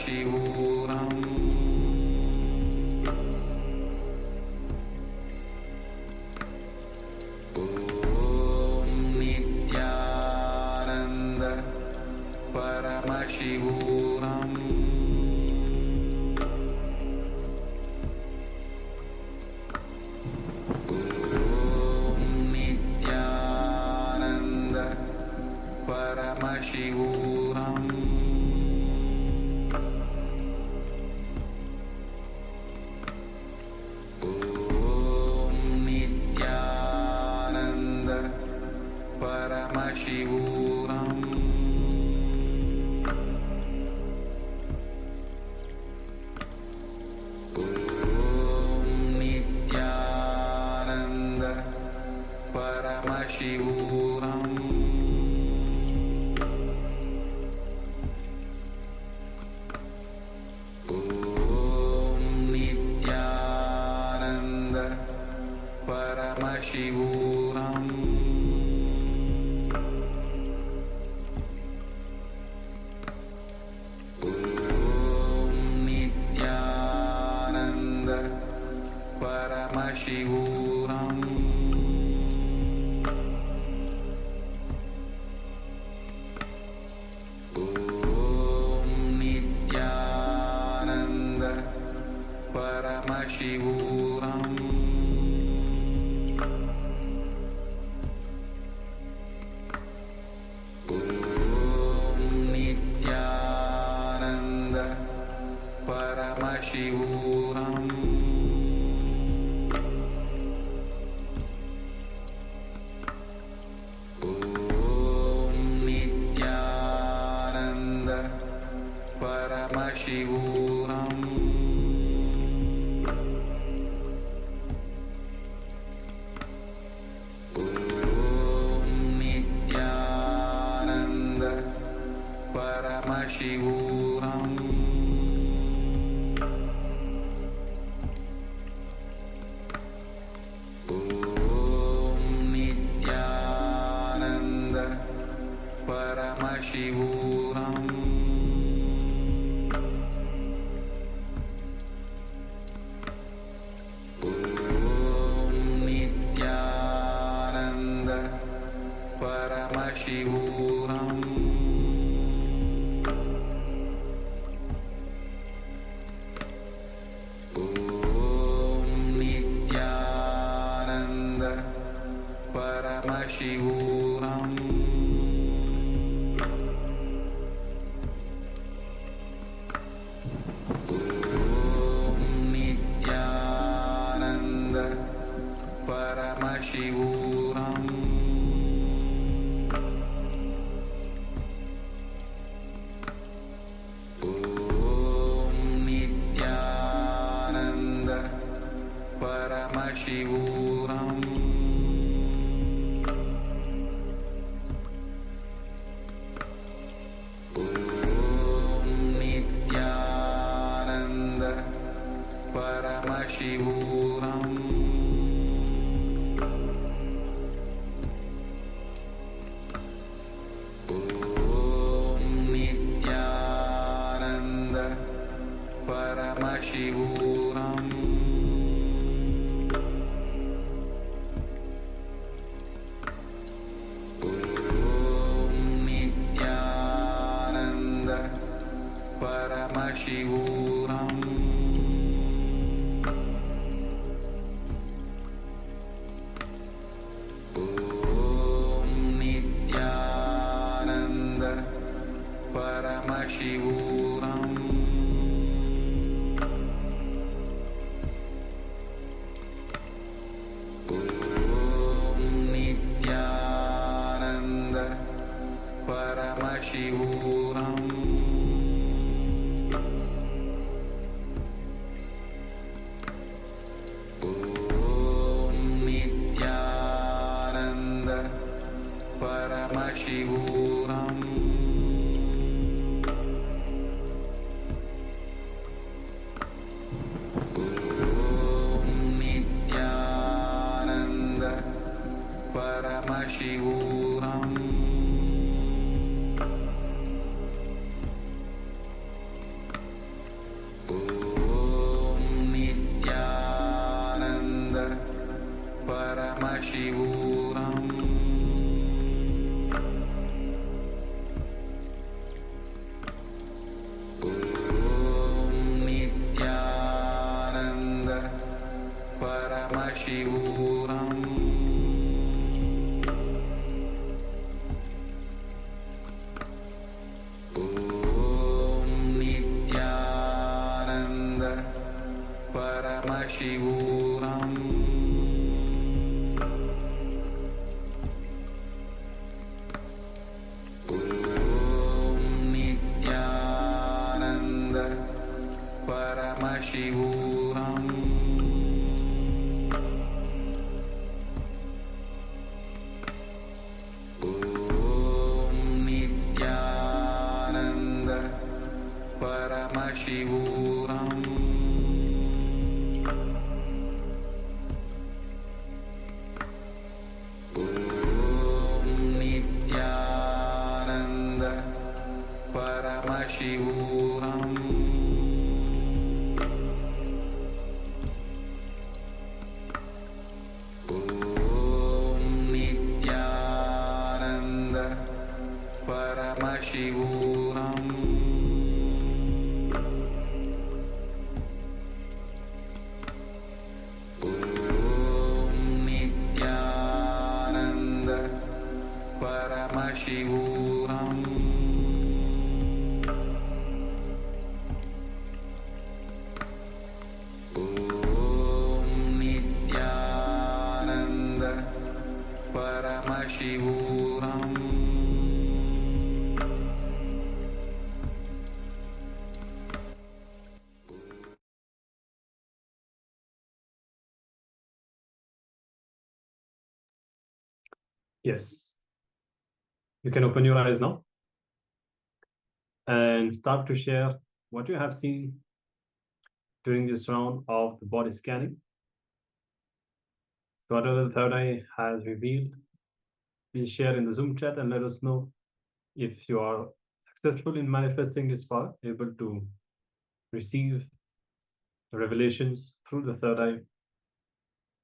Paramashivoham Om Nityananda Paramashivoham Paramashivoham Om Nityananda Paramashivoham Om Nityananda Paramashivoham Paramashivoham Om Nityananda Paramashivoham Om Nityananda Paramashivoham Paramashivoham Om Nityananda Paramashivoham Om Nityananda Paramashivoham Paramashivoham Om Nityananda Paramashivoham Om Nityananda Paramashivoham Paramashivoham Om Nityananda Paramashivoham Om Nityananda Paramashivoham Paramashivoham Om Nityananda Paramashivoham Om Nityananda Paramashivoham Paramashivoham Om Nityananda Paramashivoham Om Nityananda Paramashivoham Paramashivoham Nityananda Paramashivoham Nityananda Paramashivoham Nityananda Paramashivoham Nityananda Paramashivoham Yes, you can open your eyes now and start to share what you have seen during this round of the body scanning. So whatever the third eye has revealed, please share in the Zoom chat and let us know if you are successful in manifesting this power, able to receive the revelations through the third eye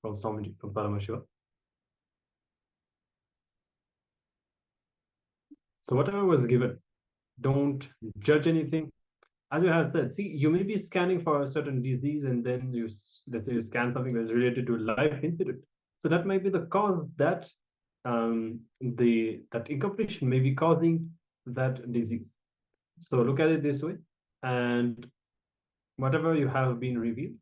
from Swamiji, from Paramashiva. So whatever was given, don't judge anything. As you have said, see, you may be scanning for a certain disease, and then let's say you scan something that's related to a life incident. So that might be the cause that that incompletion may be causing that disease. So look at it this way, and whatever you have been revealed,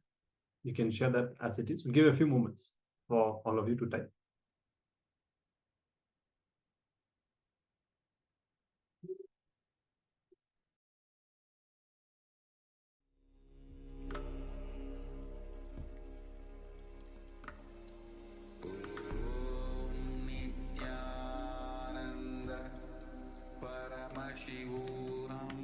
you can share that as it is. We'll give a few moments for all of you to type. Nityananda Paramashivoham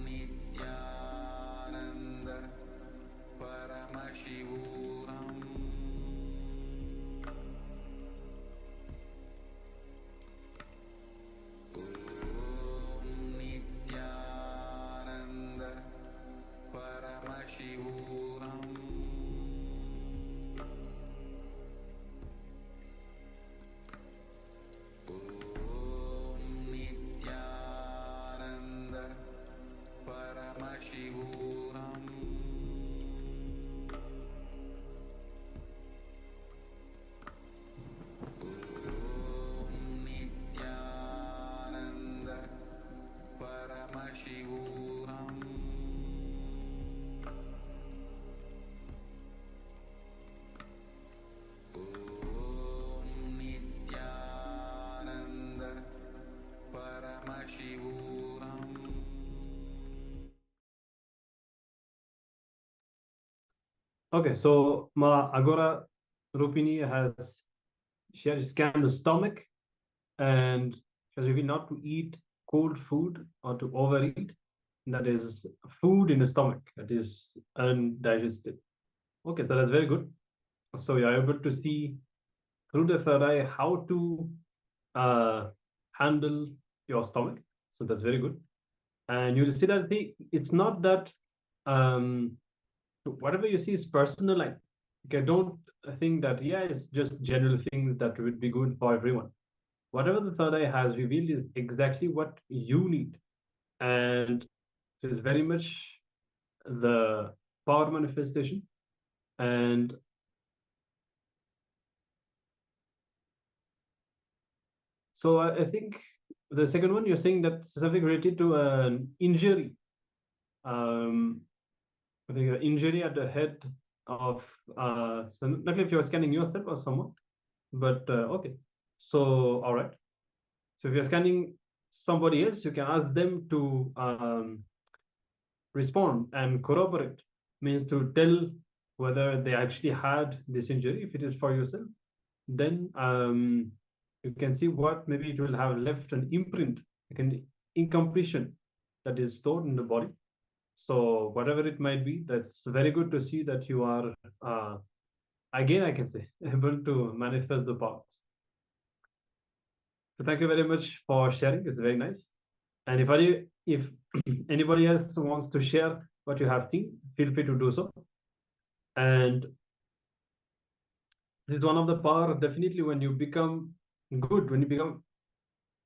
Nityananda Paramashivoham Nityananda Paramashivoham Nityananda Paramashivoham Nityananda Paramashivoham Nityananda Paramashivoham Okay, so Ma Agora Rupini has scanned the stomach, and she has revealed not to eat cold food or to overeat. That is food in the stomach that is undigested. Okay, so that's very good. So you're able to see through the third eye how to handle your stomach. So that's very good. And you see that it's not that whatever you see is personal. Like, okay, don't think that it's just general things that would be good for everyone. Whatever the third eye has revealed is exactly what you need, and it is very much the power manifestation. And so I think the second one, you're saying that something related to an injury. I think an injury at the head of so not if you're scanning yourself or someone, but okay. So all right. So if you're scanning somebody else, you can ask them to respond and corroborate, means to tell whether they actually had this injury. If it is for yourself, then You can see what maybe it will have left an imprint, like an incompletion that is stored in the body. So whatever it might be, that's very good to see that you are, again, I can say, able to manifest the powers. So thank you very much for sharing. It's very nice. And if anybody else wants to share what you have seen, feel free to do so. And this is one of the power, definitely, when you become good, when you become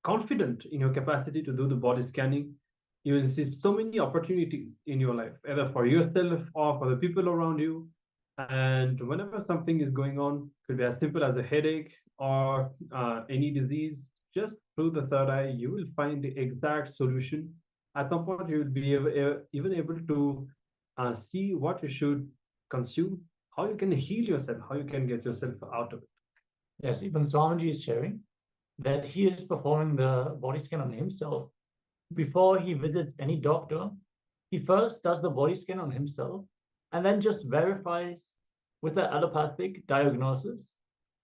confident in your capacity to do the body scanning, you will see so many opportunities in your life, either for yourself or for the people around you. And whenever something is going on, could be as simple as a headache or any disease, just through the third eye, you will find the exact solution. At some point, you will be even able to see what you should consume, how you can heal yourself, how you can get yourself out of it. Yes, even Swamiji is sharing that he is performing the body scan on himself. Before he visits any doctor, he first does the body scan on himself and then just verifies with the allopathic diagnosis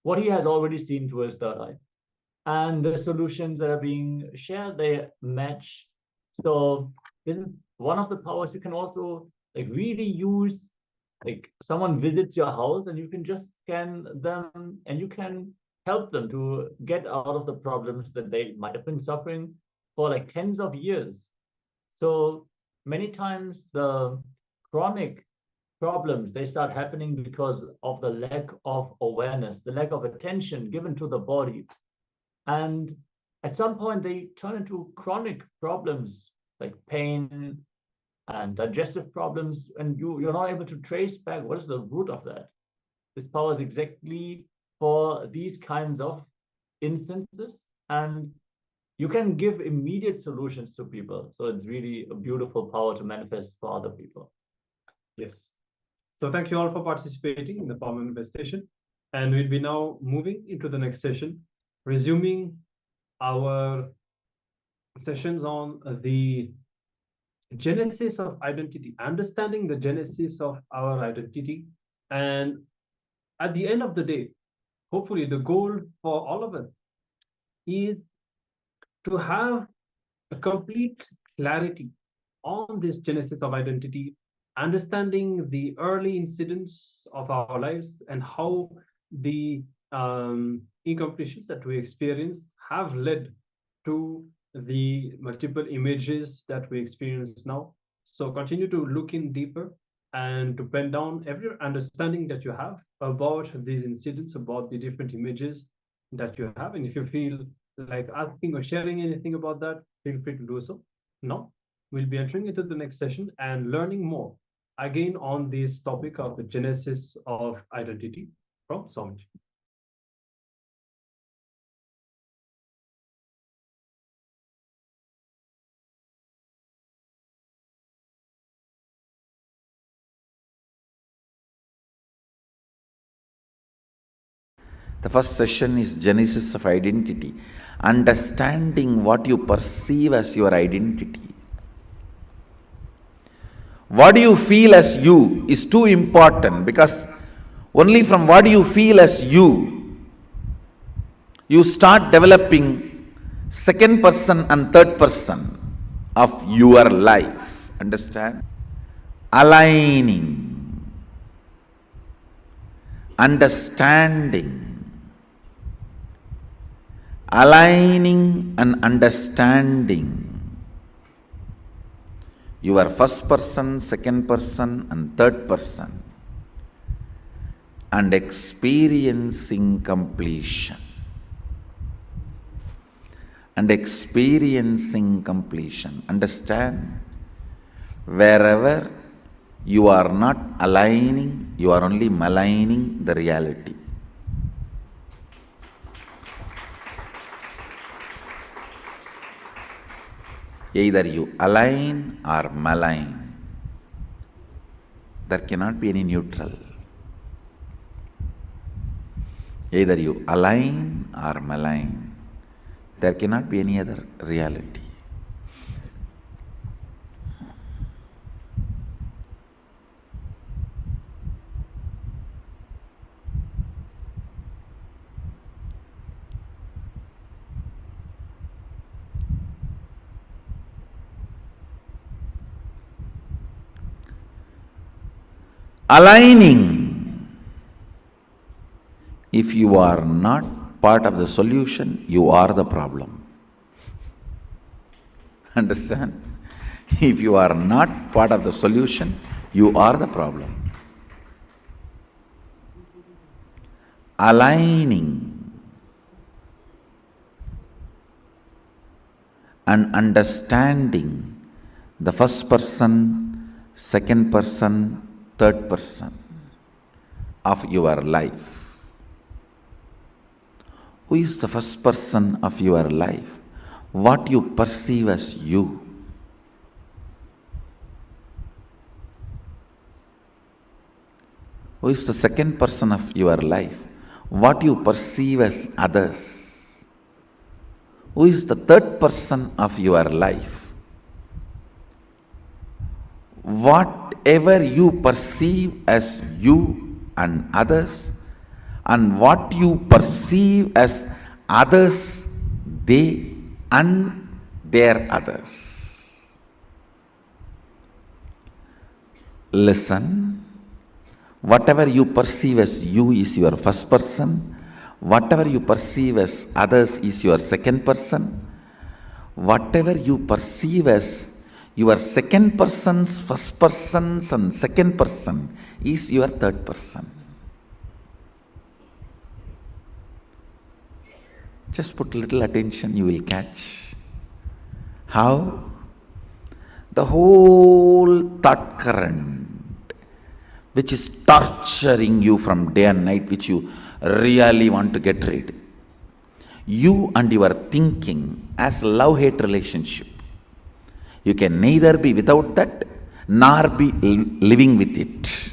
what he has already seen through his third eye. And the solutions that are being shared, they match. So in one of the powers you can also like really use, like someone visits your house and you can just scan them and you can help them to get out of the problems that they might have been suffering for like tens of years. So many times the chronic problems, they start happening because of the lack of awareness, the lack of attention given to the body. And at some point they turn into chronic problems like pain and digestive problems, and you're not able to trace back what is the root of that. This power is exactly for these kinds of instances, and you can give immediate solutions to people. So it's really a beautiful power to manifest for other people. Yes. So thank you all for participating in the power manifestation. And we'll be now moving into the next session, resuming our sessions on the genesis of identity, understanding the genesis of our identity. And at the end of the day, hopefully the goal for all of us is to have a complete clarity on this genesis of identity, understanding the early incidents of our lives and how the incompletions that we experience have led to the multiple images that we experience now. So continue to look in deeper and to pen down every understanding that you have about these incidents, about the different images that you have. And if you feel like asking or sharing anything about that, feel free to do so. Now, we'll be entering into the next session and learning more again on this topic of the genesis of identity from Swamiji. The first session is Genesis of Identity, understanding what you perceive as your identity. What do you feel as you is too important, because only from what you feel as you start developing second person and third person of your life. Understand? Aligning, understanding, aligning and understanding your first person, second person and third person, and experiencing completion. And experiencing completion. Understand? Wherever you are not aligning, you are only maligning the reality. Either you align or malign. There cannot be any neutral. Either you align or malign. There cannot be any other reality. Aligning. If you are not part of the solution, you are the problem. Understand? If you are not part of the solution, you are the problem. Aligning and understanding the first person, second person, third person of your life. Who is the first person of your life? What you perceive as you. Who is the second person of your life? What you perceive as others. Who is the third person of your life? Whatever you perceive as you and others, and what you perceive as others, they and their others. Listen. Whatever you perceive as you is your first person. Whatever you perceive as others is your second person. Whatever you perceive as your second person's first person's and second person is your third person. Just put little attention, you will catch how the whole thought current which is torturing you from day and night, which you really want to get rid. You and your thinking as love-hate relationship. You can neither be without that, nor be living with it.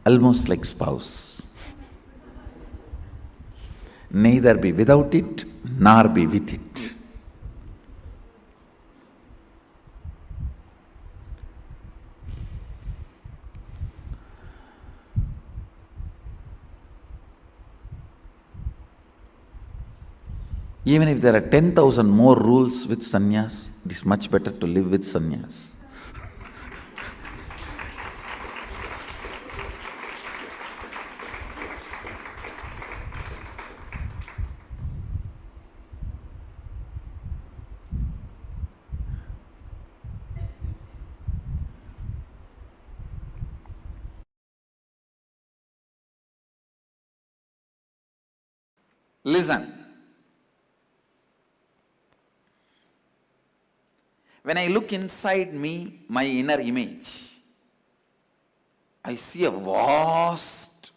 Almost like spouse. Neither be without it, nor be with it. Even if there are 10,000 more rules with sannyas, it is much better to live with sannyas. Listen. When I look inside me, my inner image, I see a vast,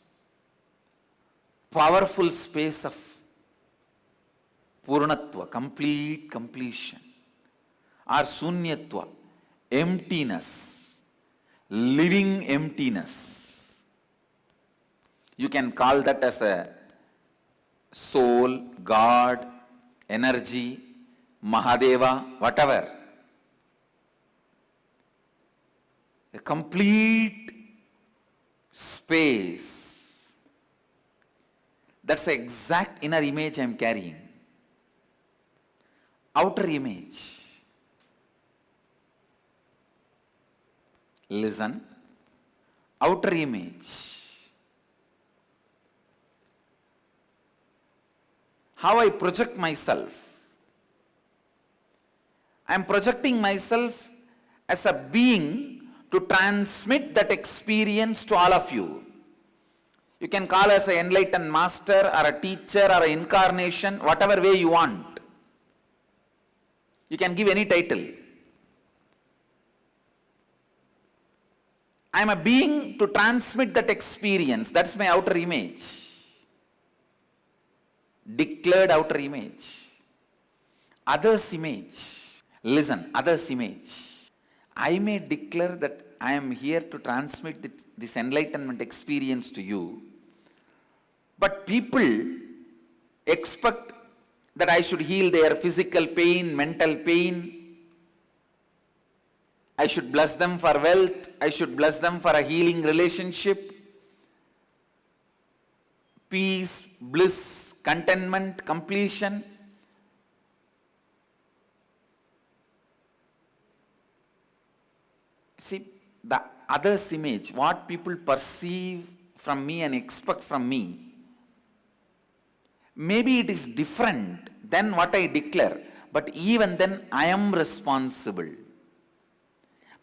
powerful space of Purnatva, complete completion, or Sunyatva, emptiness, living emptiness. You can call that as a soul, God, energy, Mahadeva, whatever. A complete space. That's the exact inner image I am carrying. Outer image. Listen. Outer image. How I project myself. I am projecting myself as a being to transmit that experience to all of you. You can call us an enlightened master or a teacher or an incarnation, whatever way you want. You can give any title. I am a being to transmit that experience. That's my outer image. Declared outer image. Others' image. Listen, others' image. I may declare that I am here to transmit this enlightenment experience to you, but people expect that I should heal their physical pain, mental pain. I should bless them for wealth. I should bless them for a healing relationship, peace, bliss, contentment, completion. See, the other's image, what people perceive from me and expect from me, maybe it is different than what I declare, but even then I am responsible.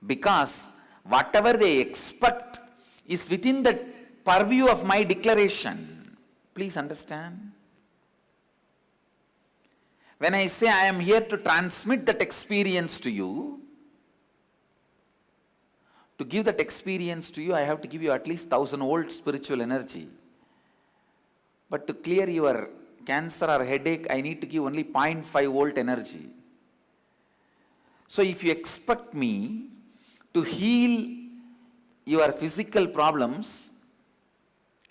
Because whatever they expect is within the purview of my declaration. Please understand. When I say I am here to transmit that experience to you, to give that experience to you, I have to give you at least 1000-volt spiritual energy. But to clear your cancer or headache, I need to give only 0.5-volt energy. So if you expect me to heal your physical problems,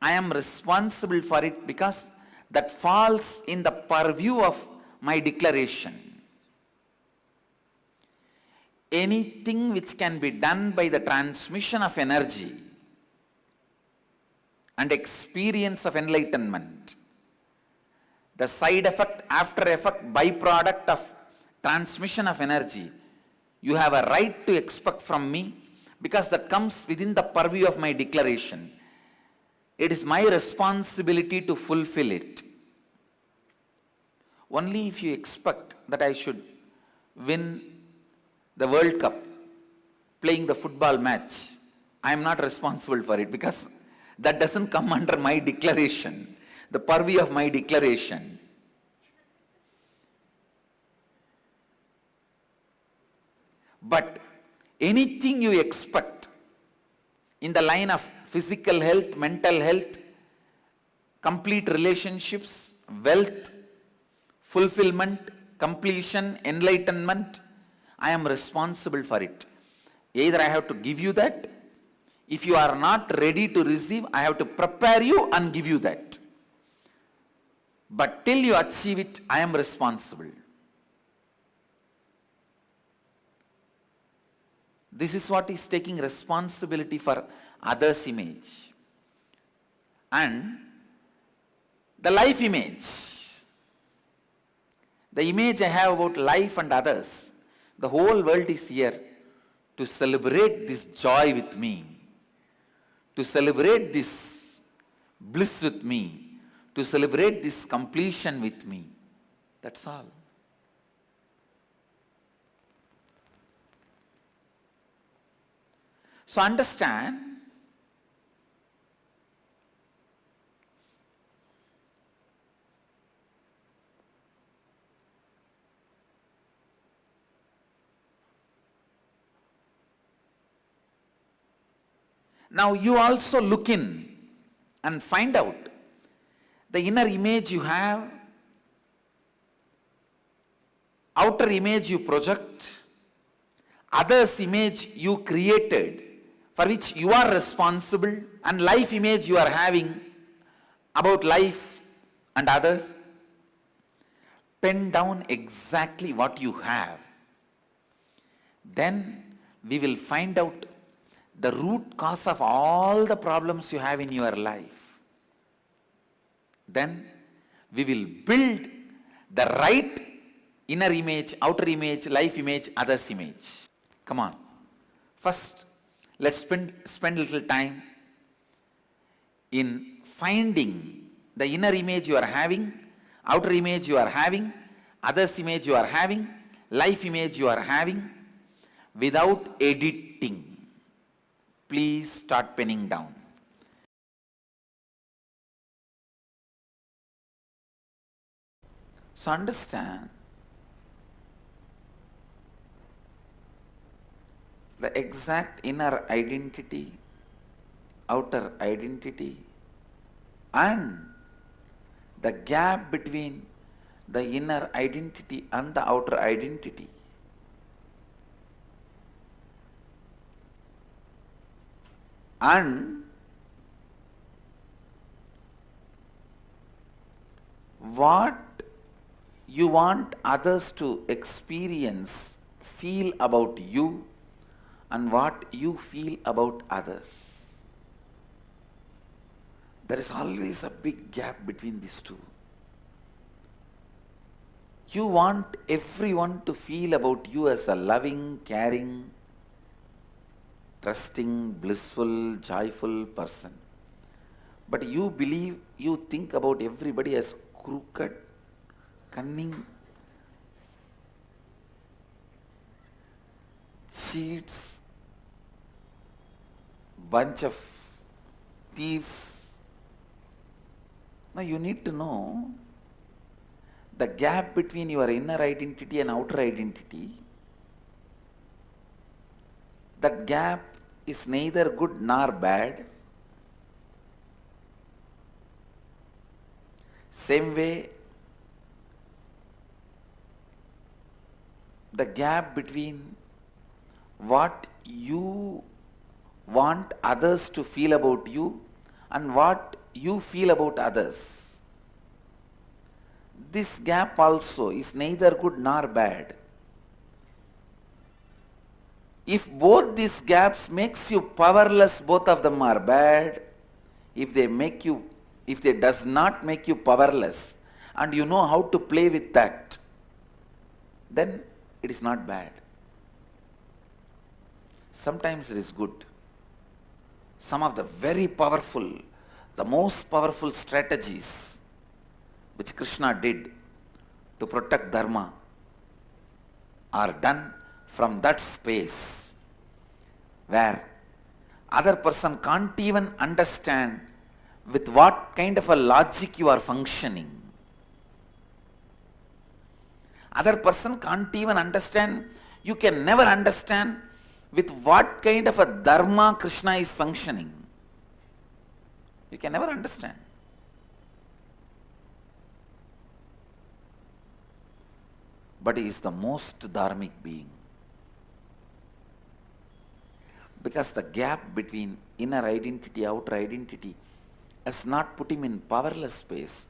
I am responsible for it because that falls in the purview of my declaration. Anything which can be done by the transmission of energy and experience of enlightenment, the side effect, after effect, byproduct of transmission of energy, you have a right to expect from me because that comes within the purview of my declaration. It is my responsibility to fulfill it. Only if you expect that I should win the World Cup, playing the football match, I am not responsible for it because that doesn't come under my declaration, the purview of my declaration. But anything you expect in the line of physical health, mental health, complete relationships, wealth, fulfillment, completion, enlightenment, I am responsible for it. Either I have to give you that. If you are not ready to receive, I have to prepare you and give you that. But till you achieve it, I am responsible. This is what is taking responsibility for others' image. And the life image, the image I have about life and others, the whole world is here to celebrate this joy with me, to celebrate this bliss with me, to celebrate this completion with me. That's all. So understand, now you also look in and find out the inner image you have, outer image you project, others' image you created, for which you are responsible, and life image you are having about life and others. Pen down exactly what you have. Then we will find out the root cause of all the problems you have in your life. Then we will build the right inner image, outer image, life image, others' image. Come on. First, let's spend a little time in finding the inner image you are having, outer image you are having, others' image you are having, life image you are having, without editing. Please start penning down. So understand, the exact inner identity, outer identity, and the gap between the inner identity and the outer identity. And what you want others to experience, feel about you, and what you feel about others. There is always a big gap between these two. You want everyone to feel about you as a loving, caring, trusting, blissful, joyful person. But you believe, you think about everybody as crooked, cunning, cheats, bunch of thieves. Now you need to know the gap between your inner identity and outer identity. That gap is neither good nor bad. Same way, the gap between what you want others to feel about you and what you feel about others. This gap also is neither good nor bad. If both these gaps makes you powerless, both of them are bad. If they does not make you powerless and you know how to play with that, then it is not bad. Sometimes it is good. Some of the very powerful, the most powerful strategies which Krishna did to protect dharma are done from that space where other person can't even understand with what kind of a logic you are functioning. Other person can't even understand, you can never understand with what kind of a dharma Krishna is functioning. You can never understand. But he is the most dharmic being. Because the gap between inner identity, outer identity has not put him in powerless space.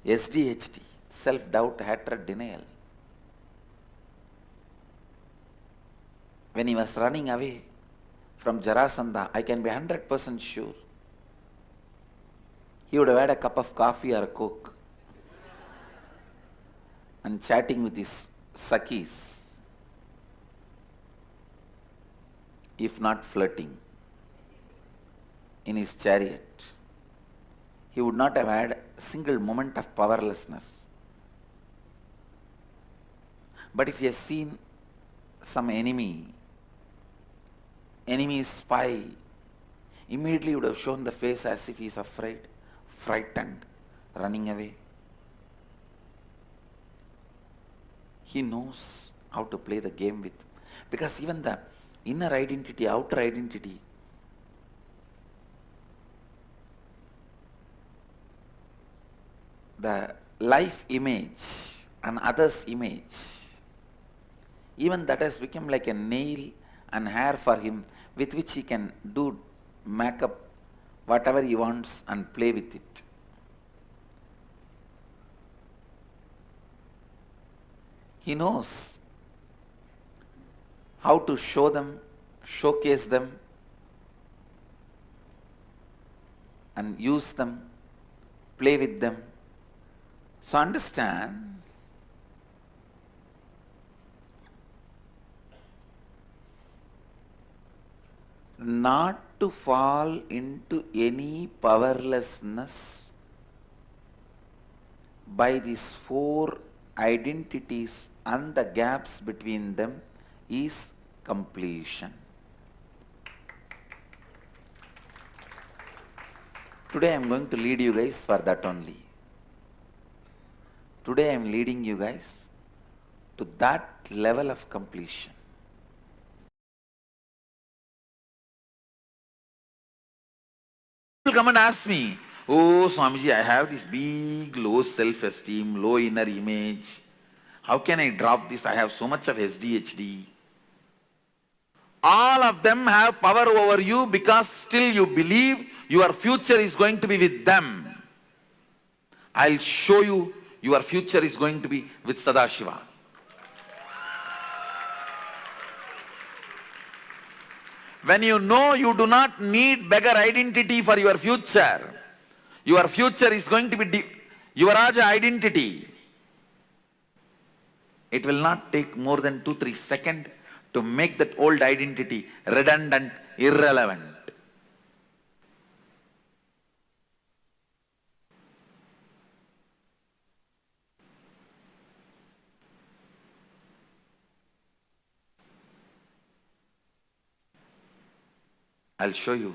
SDHD, self-doubt, hatred, denial. When he was running away from Jarasandha, I can be 100% sure he would have had a cup of coffee or a coke and chatting with his Sakhis, if not flirting, in his chariot. He would not have had a single moment of powerlessness. But if he has seen some enemy spy, immediately he would have shown the face as if he is afraid, frightened, running away. He knows how to play the game with. Because even the inner identity, outer identity, the life image and others' image, even that has become like a nail and hair for him with which he can do makeup, whatever he wants and play with it. He knows how to show them, showcase them and use them, play with them. So understand, not to fall into any powerlessness by these four identities and the gaps between them is completion. Today I am going to lead you guys for that only. Today I am leading you guys to that level of completion. People come and ask me, oh Swamiji, I have this big low self-esteem, low inner image. How can I drop this? I have so much of SDHD. All of them have power over you because still you believe your future is going to be with them. I'll show you your future is going to be with Sadashiva. When you know you do not need beggar identity for your future is going to be Yuvaraja identity. It will not take more than 2-3 seconds to make that old identity redundant, irrelevant. I'll show you.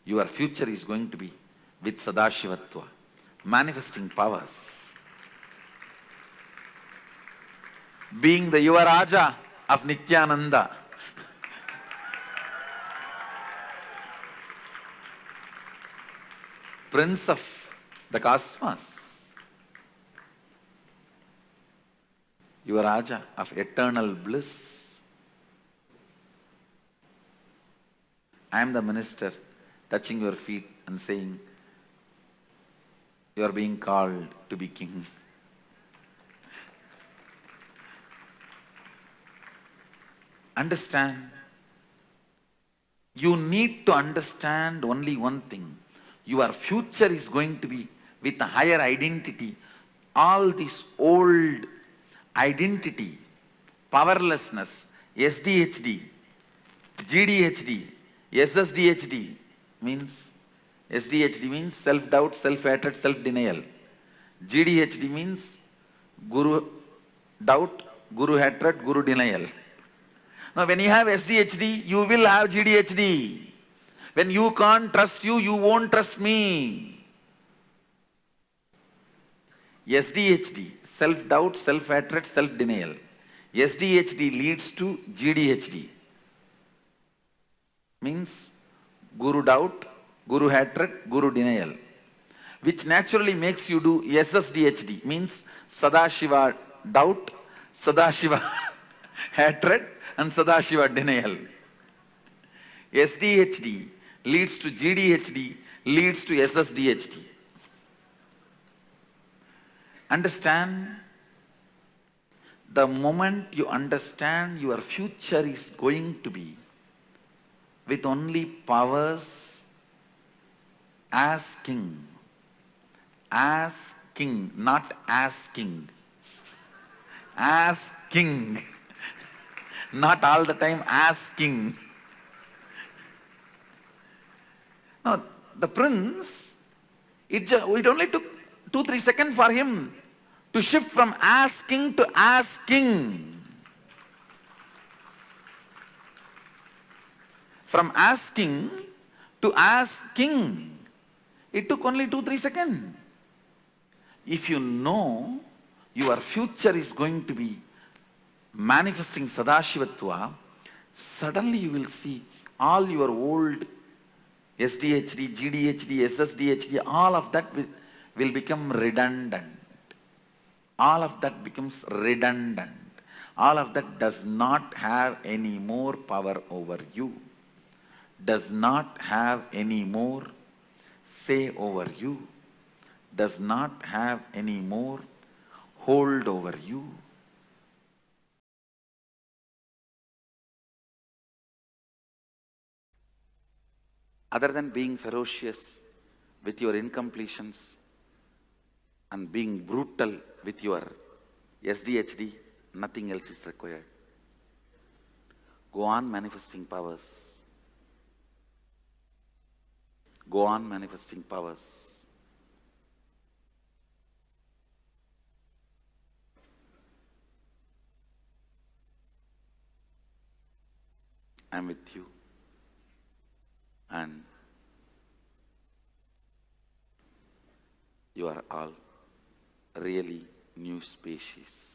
Your future is going to be with Sadashivatva, manifesting powers. Being the Yuvaraja of Nityananda. Prince of the cosmos. Yuvaraja of eternal bliss. I am the minister touching your feet and saying, you are being called to be king. Understand. You need to understand only one thing. Your future is going to be with a higher identity. All this old identity, powerlessness, SDHD, GDHD, SSDHD means, SDHD means self-doubt, self-hatred, self-denial. GDHD means guru doubt, guru hatred, guru denial. Now when you have SDHD, you will have GDHD. When you can't trust you, you won't trust me. SDHD, self-doubt, self-hatred, self-denial. SDHD leads to GDHD. Means guru doubt, guru hatred, guru denial. Which naturally makes you do SSDHD. Means Sadashiva doubt, Sadashiva hatred and Sadashiva denial. SDHD leads to GDHD, leads to SSDHD. Understand? The moment you understand your future is going to be with only powers as king. As king, not as king. As king. Not all the time as king. Now, the prince, it only took 2-3 seconds for him to shift from as king to as king. From as king to as king. It took only 2-3 seconds. If you know your future is going to be manifesting Sadashivatva, suddenly you will see all your old SDHD, GDHD, SSDHD, all of that will become redundant. All of that becomes redundant. All of that does not have any more power over you. Does not have any more say over you. Does not have any more hold over you. Other than being ferocious with your incompletions and being brutal with your SDHD, nothing else is required. Go on manifesting powers. Go on manifesting powers. I'm with you. And you are all really new species.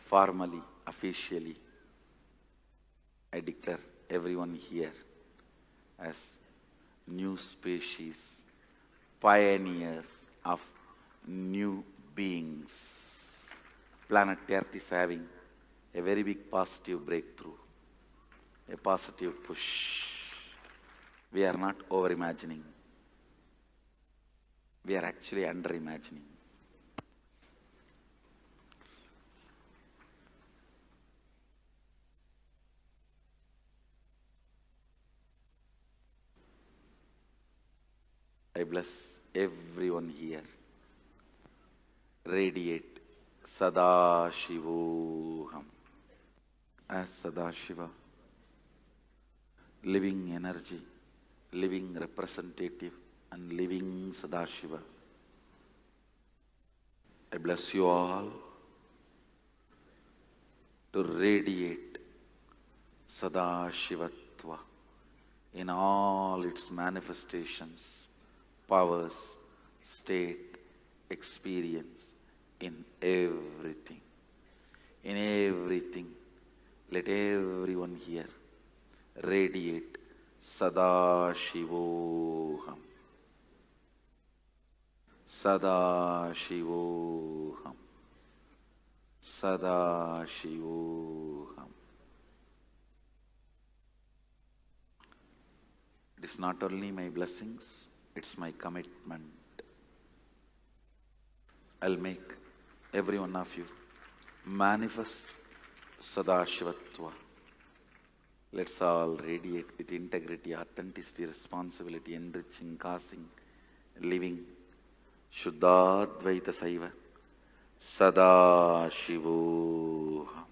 Formally, officially, I declare everyone here as new species, pioneers of new beings. Planet Earth is having a very big positive breakthrough, a positive push. We are not over-imagining. We are actually under-imagining. bless everyone here. Radiate Sadashivoham as Sadashiva, living energy, living representative and living Sadashiva. I bless you all to radiate Sadashivatva in all its manifestations, powers, state, experience, in everything. In everything, let everyone here radiate Sadashivoham. Sadashivoham. Sadashivoham. It is not only my blessings, it's my commitment. I'll make every one of you manifest Sadashivatva. Let's all radiate with integrity, authenticity, responsibility, enriching, causing, living Shuddhadvaita Saiva Sadashivoham.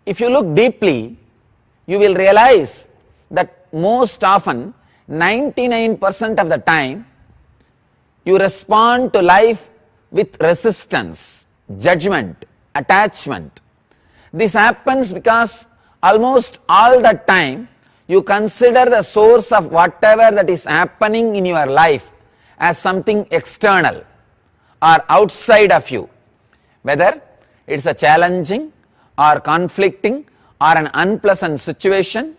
if you look deeply, you will realize that most often 99% of the time you respond to life with resistance, judgment, attachment. This happens because almost all the time you consider the source of whatever that is happening in your life as something external or outside of you, whether it's a challenging or conflicting or an unpleasant situation.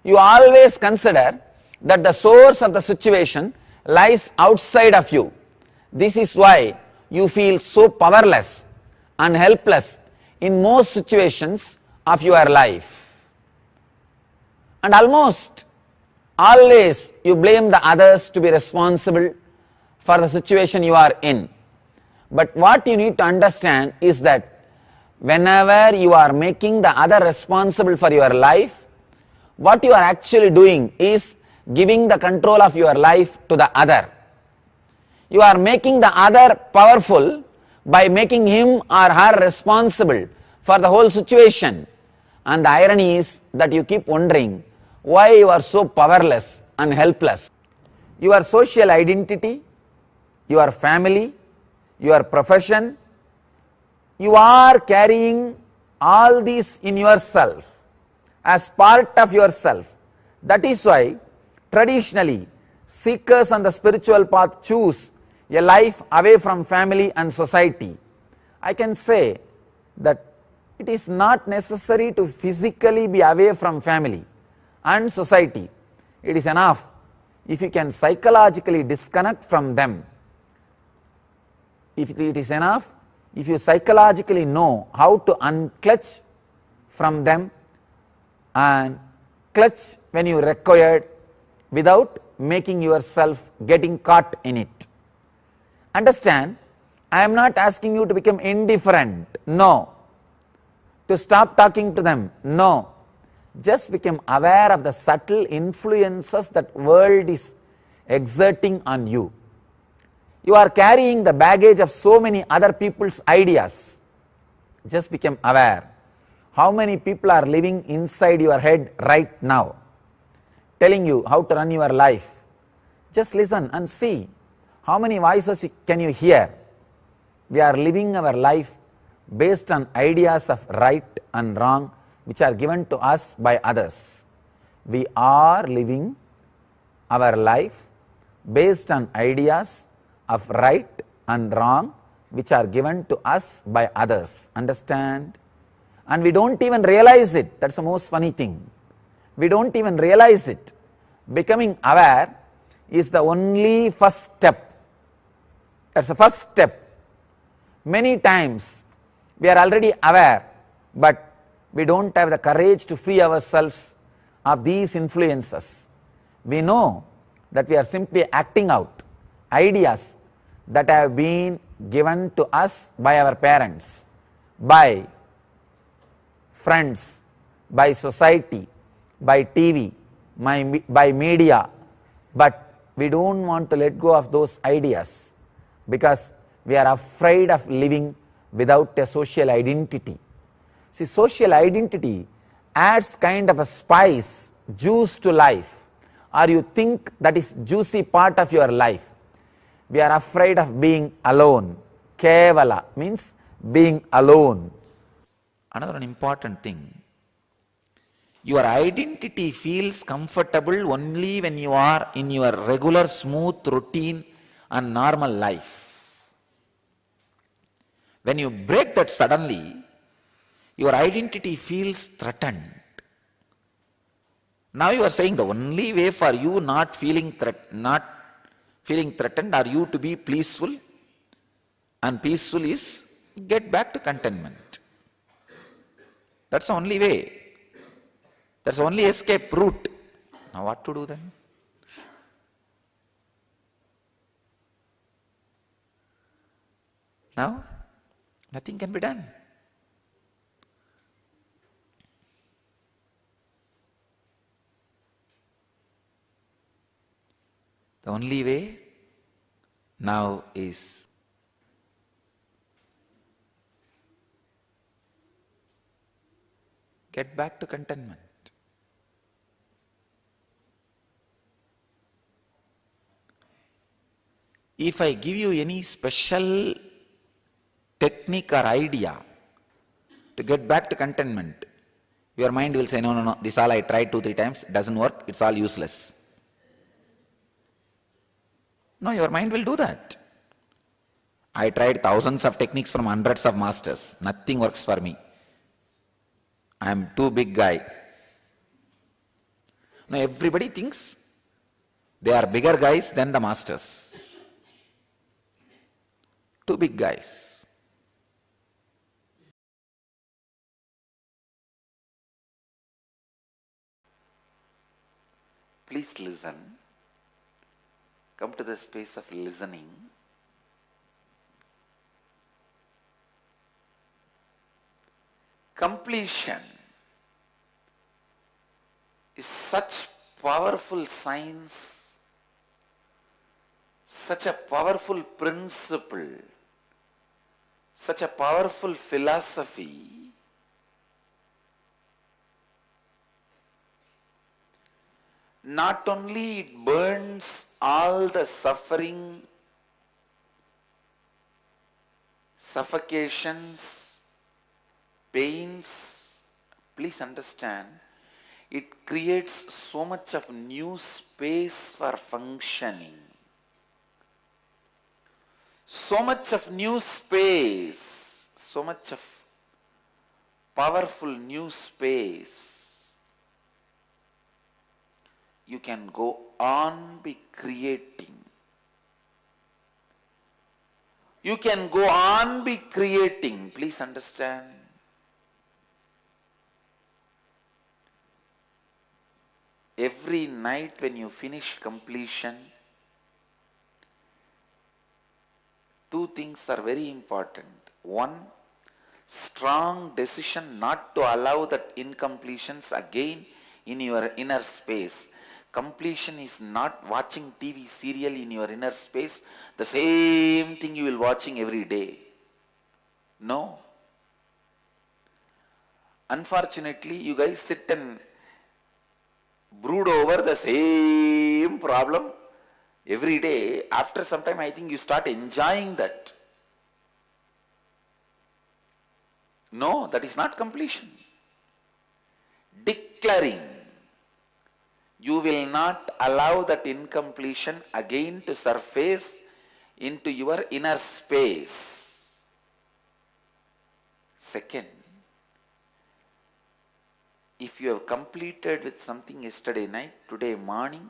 You always consider that the source of the situation lies outside of you. This is why you feel so powerless and helpless in most situations of your life. And almost always you blame the others to be responsible for the situation you are in. But what you need to understand is that whenever you are making the other responsible for your life, what you are actually doing is giving the control of your life to the other. You are making the other powerful by making him or her responsible for the whole situation. And the irony is that you keep wondering why you are so powerless and helpless. Your social identity, your family, your profession, you are carrying all these in yourself as part of yourself. That is why traditionally seekers on the spiritual path choose a life away from family and society. I can say that it is not necessary to physically be away from family and society. It is enough if you can psychologically disconnect from them. If it is enough if you psychologically know how to unclutch from them and clutch when you required without making yourself getting caught in it. Understand, I am not asking you to become indifferent, no. To stop talking to them, no. Just become aware of the subtle influences that world is exerting on you. You are carrying the baggage of so many other people's ideas. Just become aware. How many people are living inside your head right now, telling you how to run your life? Just listen and see. How many voices can you hear? We are living our life based on ideas of right and wrong which are given to us by others. We are living our life based on ideas of right and wrong which are given to us by others. Understand? And we don't even realize it. That's the most funny thing. We don't even realize it. Becoming aware is the only first step. That's the first step. Many times we are already aware, but we don't have the courage to free ourselves of these influences. We know that we are simply acting out ideas that have been given to us by our parents, by friends, by society, by TV, by media, but we don't want to let go of those ideas because we are afraid of living without a social identity. See, social identity adds kind of a spice, juice to life, or you think that is juicy part of your life. We are afraid of being alone. Kevala means being alone. Another important thing, your identity feels comfortable only when you are in your regular smooth routine and normal life. When you break that suddenly, your identity feels threatened. Now you are saying the only way for you not feeling threatened or you to be peaceful, and peaceful is get back to contentment. That's the only way. That's the only escape route. Now what to do then? Now nothing can be done. The only way now is Get back to contentment. If I give you any special technique or idea to get back to contentment, your mind will say, no, no, no, this all I tried 2-3 times, doesn't work, it's all useless. No, your mind will do that. I tried thousands of techniques from hundreds of masters, nothing works for me. I am too big guy. No, everybody thinks they are bigger guys than the masters. Too big guys. Please listen. Come to the space of listening. Completion is such powerful science, such a powerful principle, such a powerful philosophy. Not only it burns all the suffering, suffocations, pains, please understand, it creates so much of new space for functioning. So much of new space, so much of powerful new space. You can go on be creating. You can go on be creating. Please understand. Every night when you finish completion, two things are very important. One, strong decision not to allow that incompletions again in your inner space. Completion is not watching TV serial in your inner space, the same thing you will watching every day. No. Unfortunately, you guys sit and brood over the same problem every day. After some time, I think you start enjoying that. No, that is not completion. Declaring. You will not allow that incompletion again to surface into your inner space. Second, if you have completed with something yesterday night, today morning,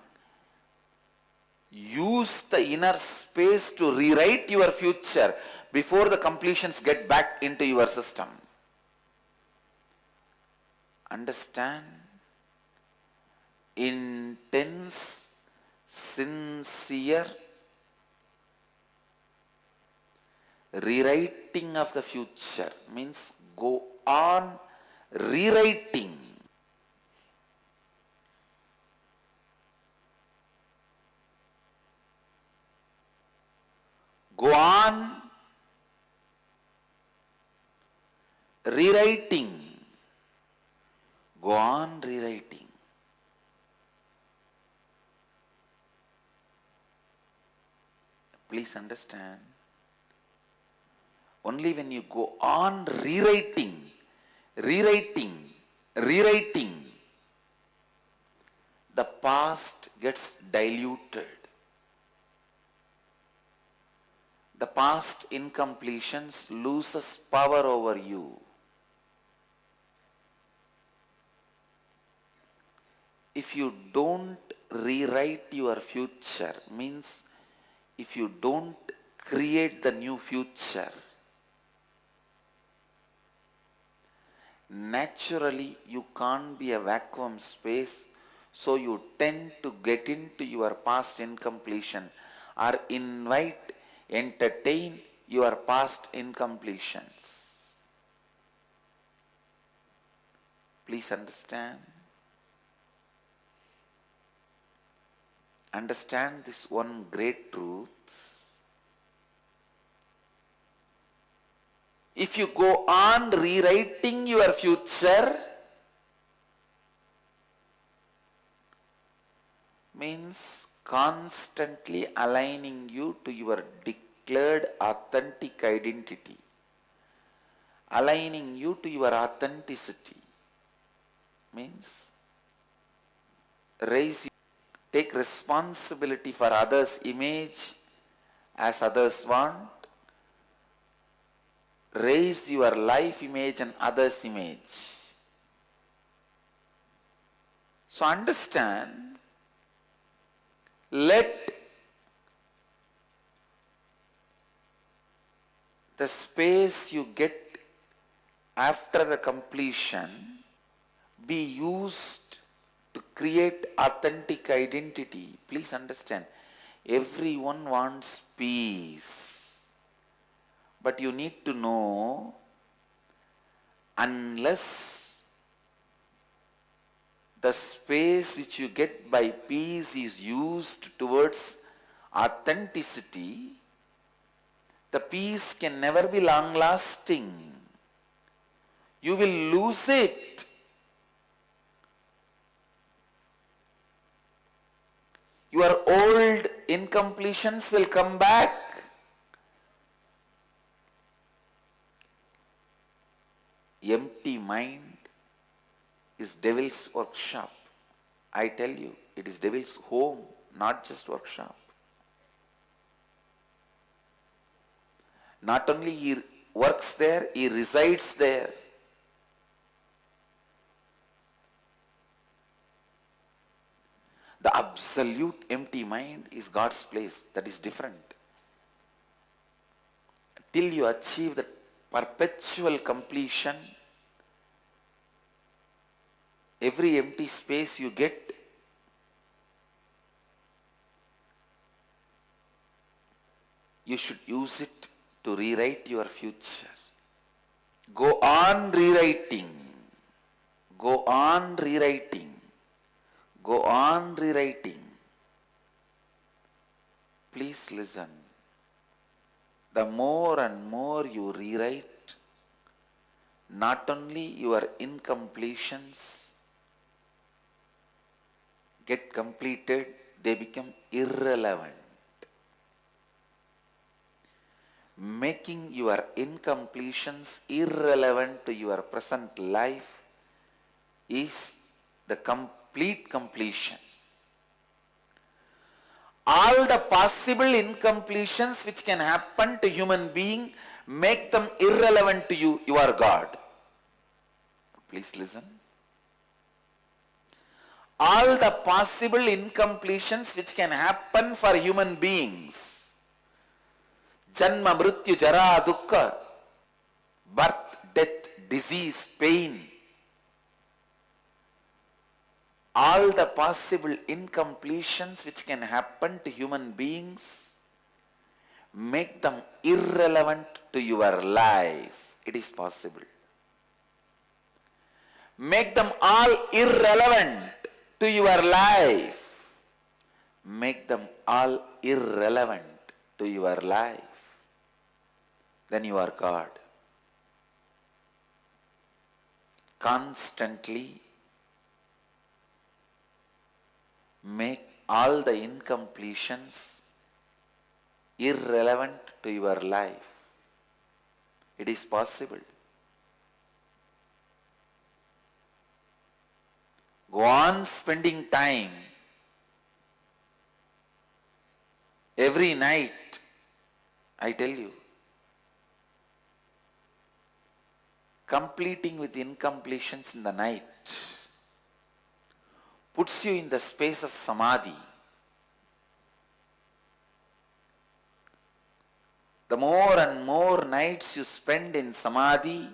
use the inner space to rewrite your future before the completions get back into your system. Understand? Intense, sincere rewriting of the future means go on rewriting. Go on rewriting. Go on rewriting. Please understand, only when you go on rewriting, the past gets diluted. The past incompletions loses power over you. If you don't rewrite your future, means if you don't create the new future, naturally you can't be a vacuum space, so you tend to get into your past incompletion or entertain your past incompletions. Please understand. Understand this one great truth. If you go on rewriting your future, means constantly aligning you to your declared authentic identity, aligning you to your authenticity, means take responsibility for others' image as others want, raise your life image and others' image. So understand, let the space you get after the completion be used to create authentic identity. Please understand, everyone wants peace. But you need to know, unless the space which you get by peace is used towards authenticity, the peace can never be long lasting. You will lose it. Your old incompletions will come back. Empty mind is devil's workshop. I tell you, it is devil's home, not just workshop. Not only he works there, he resides there. The absolute empty mind is God's place. That is different. Till you achieve the perpetual completion, every empty space you get, you should use it to rewrite your future. Go on rewriting. Go on rewriting. Go on rewriting. Please listen. The more and more you rewrite, not only your incompletions get completed, they become irrelevant. Making your incompletions irrelevant to your present life is the complete completion. All the possible incompletions which can happen to human being, make them irrelevant to you. You are God. Please listen. All the possible incompletions which can happen for human beings, Janma, Mrityu, Jara, Dukkha, birth, death, disease, pain, all the possible incompletions which can happen to human beings, make them irrelevant to your life. It is possible. Make them all irrelevant to your life. Make them all irrelevant to your life. Then you are God. Constantly make all the incompletions irrelevant to your life. It is possible. Go on spending time every night, I tell you, completing with incompletions in the night puts you in the space of samadhi. The more and more nights you spend in samadhi,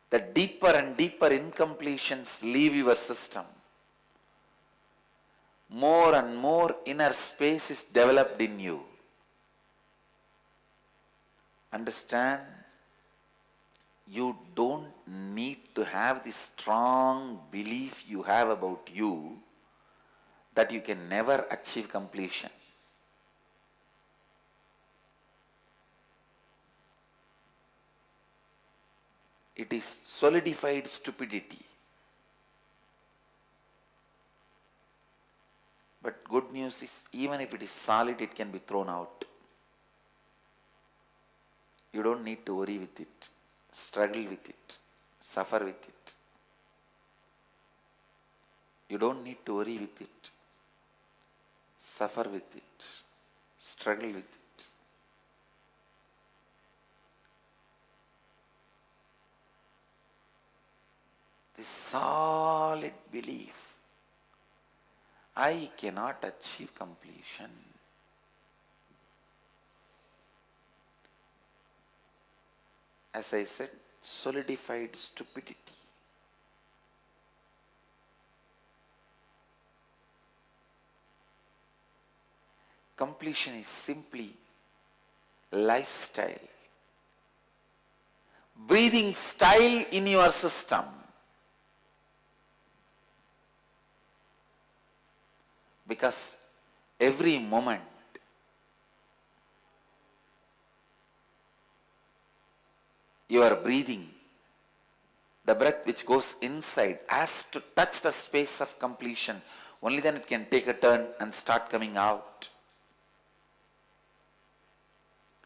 the deeper and deeper incompletions leave your system. More and more inner space is developed in you. Understand? You don't need to have this strong belief you have about you that you can never achieve completion. it is solidified stupidity. But good news is, even if it is solid, it can be thrown out. You don't need to worry with it, struggle with it, suffer with it. You don't need to worry with it, suffer with it, struggle with it. This solid belief, I cannot achieve completion. As I said, solidified stupidity. Completion is simply lifestyle, breathing style in your system. Because every moment you are breathing, the breath which goes inside has to touch the space of completion. Only then it can take a turn and start coming out.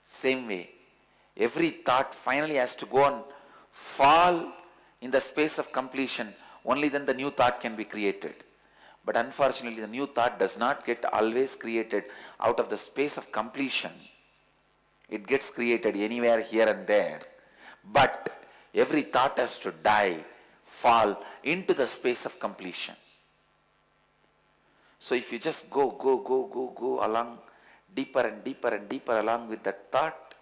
Same way, every thought finally has to go and fall in the space of completion. Only then the new thought can be created. But unfortunately, the new thought does not get always created out of the space of completion. It gets created anywhere, here and there. But every thought has to die, fall into the space of completion. So if you just go along deeper and deeper and deeper along with that thought,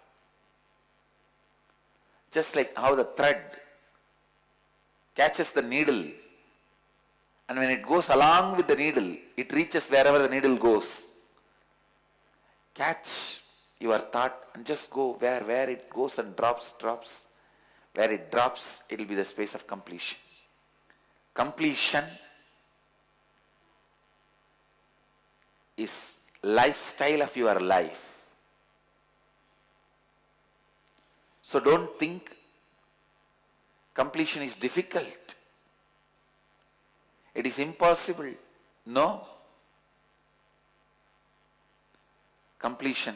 just like how the thread catches the needle, and when it goes along with the needle, it reaches wherever the needle goes. Catch your thought and just go where it goes and drops. Where it drops, it will be the space of completion. Completion is lifestyle of your life. So don't think completion is difficult. It is impossible. No. Completion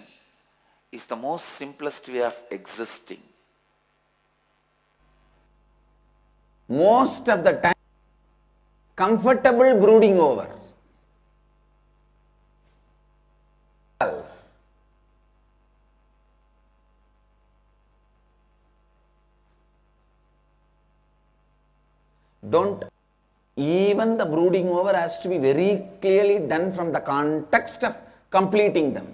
is the most simplest way of existing. Most of the time, comfortable brooding over. Don't, even the brooding over has to be very clearly done from the context of completing them.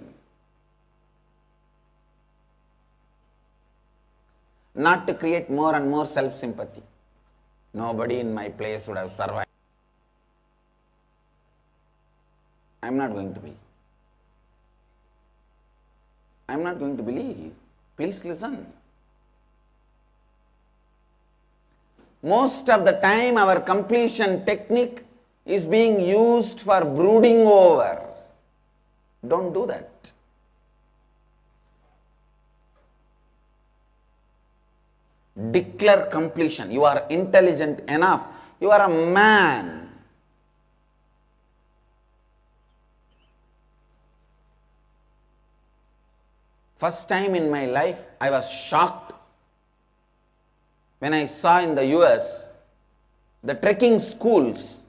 Not to create more and more self-sympathy. Nobody in my place would have survived. I'm not going to be. I'm not going to believe. Please listen. Most of the time our completion technique is being used for brooding over. Don't do that. Declare completion. You are intelligent enough. You are a man. First time in my life, I was shocked when I saw in the US the trekking schools.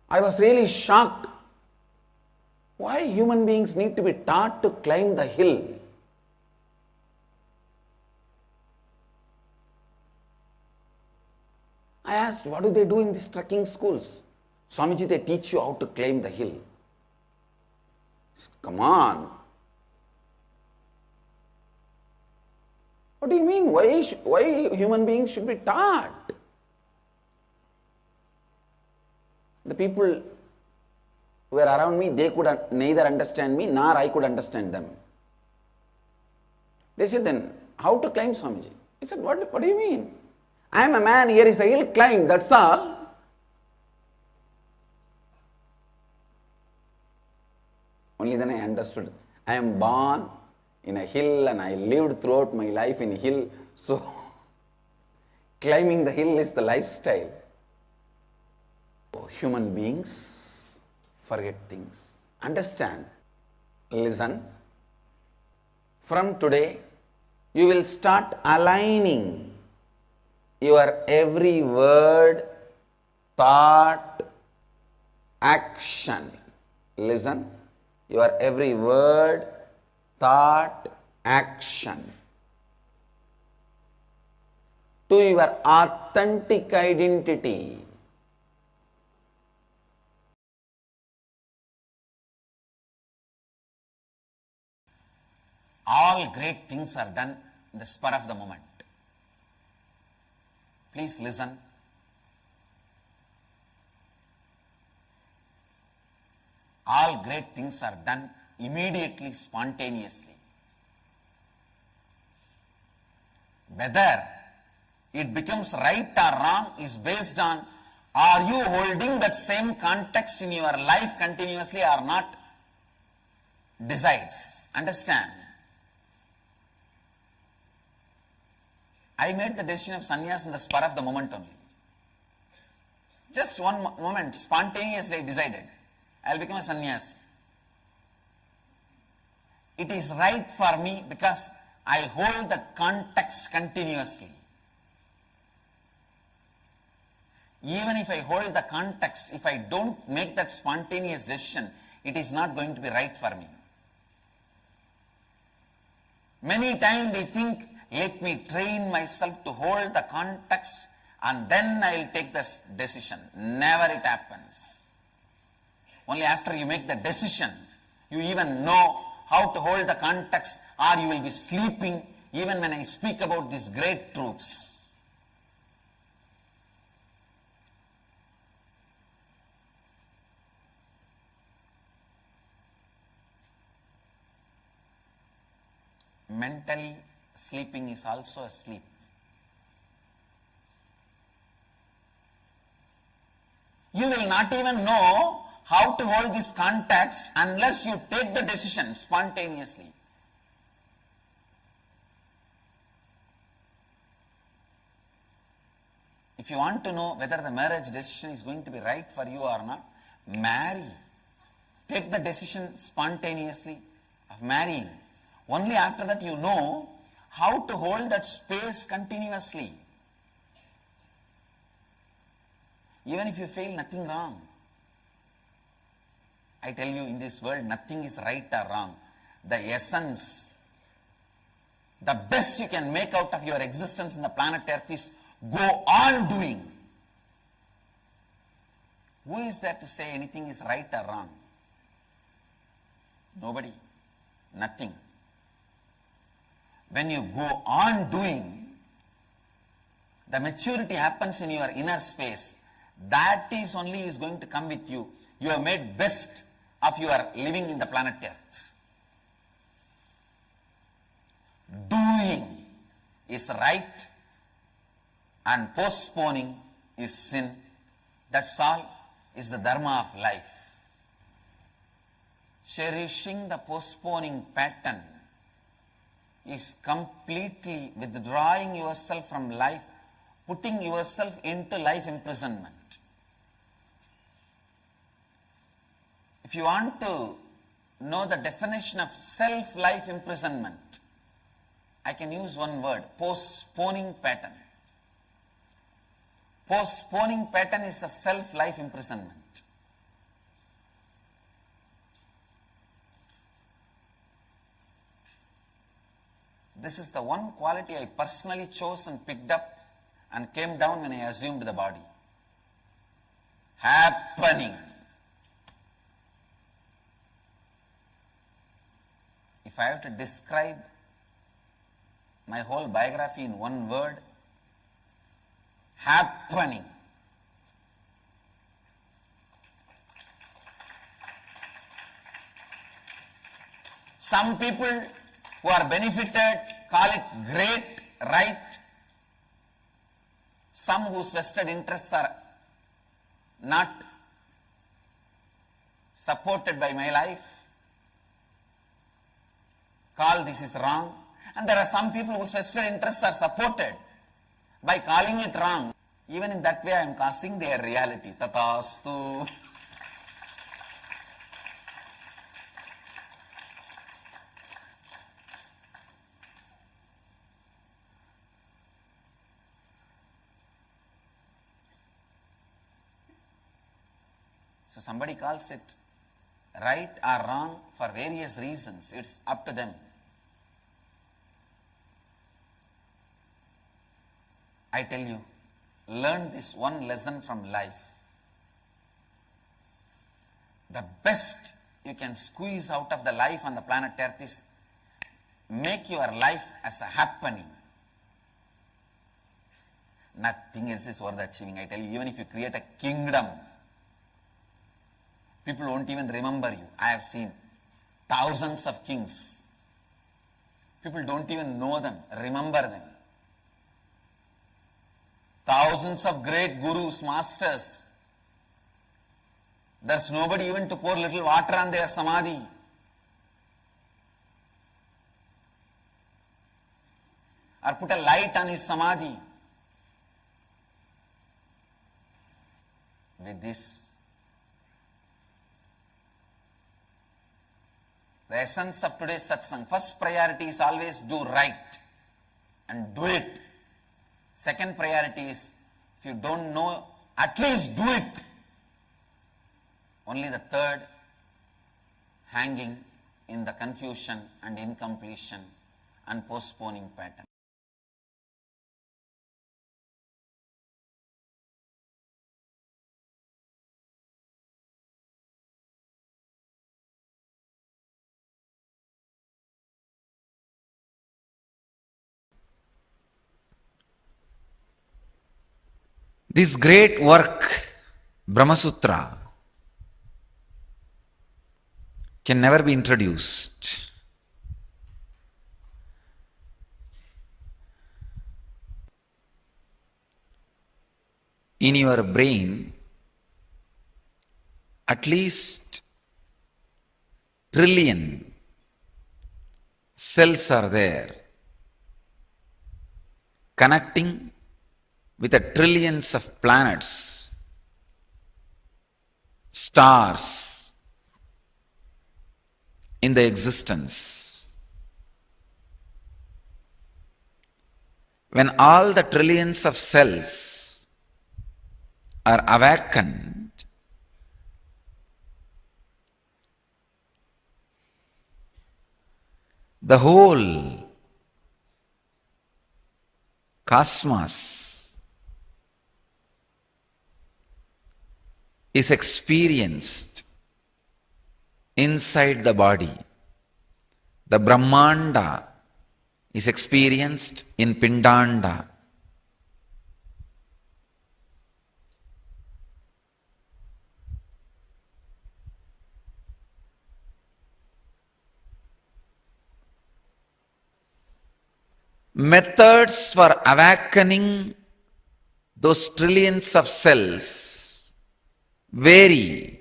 I was really shocked. Why human beings need to be taught to climb the hill? I asked, what do they do in these trekking schools? Swamiji, they teach you how to climb the hill. Come on. What do you mean? Why human beings should be taught? The people who were around me, they could neither understand me nor I could understand them. They said, then how to climb, Swamiji? I said, what do you mean? I am a man, here is a hill, climb, that's all. Only then I understood. I am born in a hill and I lived throughout my life in a hill. So Climbing the hill is the lifestyle. Human beings forget things. Understand. Listen. From today, you will start aligning your every word, thought, action. Listen. Your every word, thought, action to your authentic identity. All great things are done in the spur of the moment. Please listen. All great things are done immediately, spontaneously. Whether it becomes right or wrong is based on, are you holding that same context in your life continuously or not, decides. Understand? I made the decision of sannyas in the spur of the moment only. Just one moment, spontaneously I decided, I will become a sannyas. It is right for me because I hold the context continuously. Even if I hold the context, if I don't make that spontaneous decision, it is not going to be right for me. Many times we think, let me train myself to hold the context and then I will take this decision. Never it happens. Only after you make the decision, you even know how to hold the context, or you will be sleeping even when I speak about these great truths. Mentally, sleeping is also a sleep. You will not even know how to hold this context unless you take the decision spontaneously. If you want to know whether the marriage decision is going to be right for you or not, marry. Take the decision spontaneously of marrying. Only after that you know how to hold that space continuously. Even if you fail, nothing wrong. I tell you, in this world, nothing is right or wrong. The essence, the best you can make out of your existence in the planet Earth is go on doing. Who is there to say anything is right or wrong? Nobody. Nothing. When you go on doing, the maturity happens in your inner space. That is only is going to come with you. You have made best of your living in the planet Earth. Doing is right and postponing is sin. That's all is the dharma of life. Cherishing the postponing pattern is completely withdrawing yourself from life, putting yourself into life imprisonment. If you want to know the definition of self-life imprisonment, I can use one word, postponing pattern. Postponing pattern is a self-life imprisonment. This is the one quality I personally chose and picked up and came down when I assumed the body. Happening. If I have to describe my whole biography in one word, happening. Some people who are benefited call it great, right? Some whose vested interests are not supported by my life call this is wrong. And there are some people whose vested interests are supported. By calling it wrong, even in that way I am causing their reality. Tatastu. So somebody calls it right or wrong for various reasons. It's up to them. I tell you, learn this one lesson from life. The best you can squeeze out of the life on the planet Earth is make your life as a happening. Nothing else is worth achieving. I tell you, even if you create a kingdom, people won't even remember you. I have seen thousands of kings. People don't even know them, remember them. Thousands of great gurus, masters. There's nobody even to pour little water on their samadhi. Or put a light on his samadhi. With this, the essence of today's satsang, first priority is always do right and do it. Second priority is, if you don't know, at least do it. Only the third, hanging in the confusion and incompletion and postponing pattern. This great work, Brahma Sutra, can never be introduced. In your brain, at least trillion cells are there, connecting with the trillions of planets, stars in the existence. When all the trillions of cells are awakened, the whole cosmos is experienced inside the body. The Brahmanda is experienced in Pindanda. Methods for awakening those trillions of cells vary.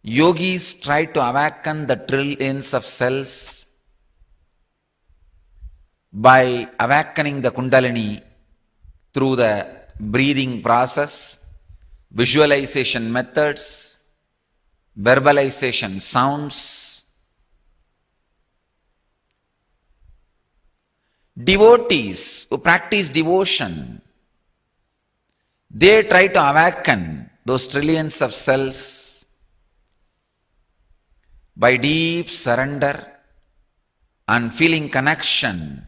Yogis try to awaken the trillions of cells by awakening the Kundalini through the breathing process, visualization methods, verbalization sounds. Devotees who practice devotion, they try to awaken those trillions of cells by deep surrender and feeling connection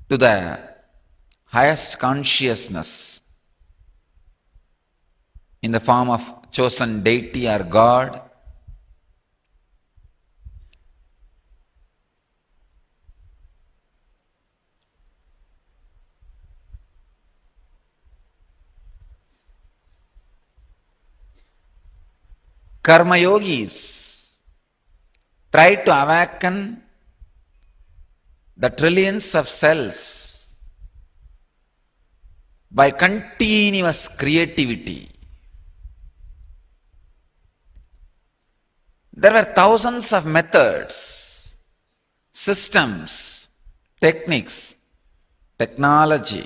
to the highest consciousness in the form of chosen deity or God. Karma yogis try to awaken the trillions of cells by continuous creativity. There were thousands of methods, systems techniques, technology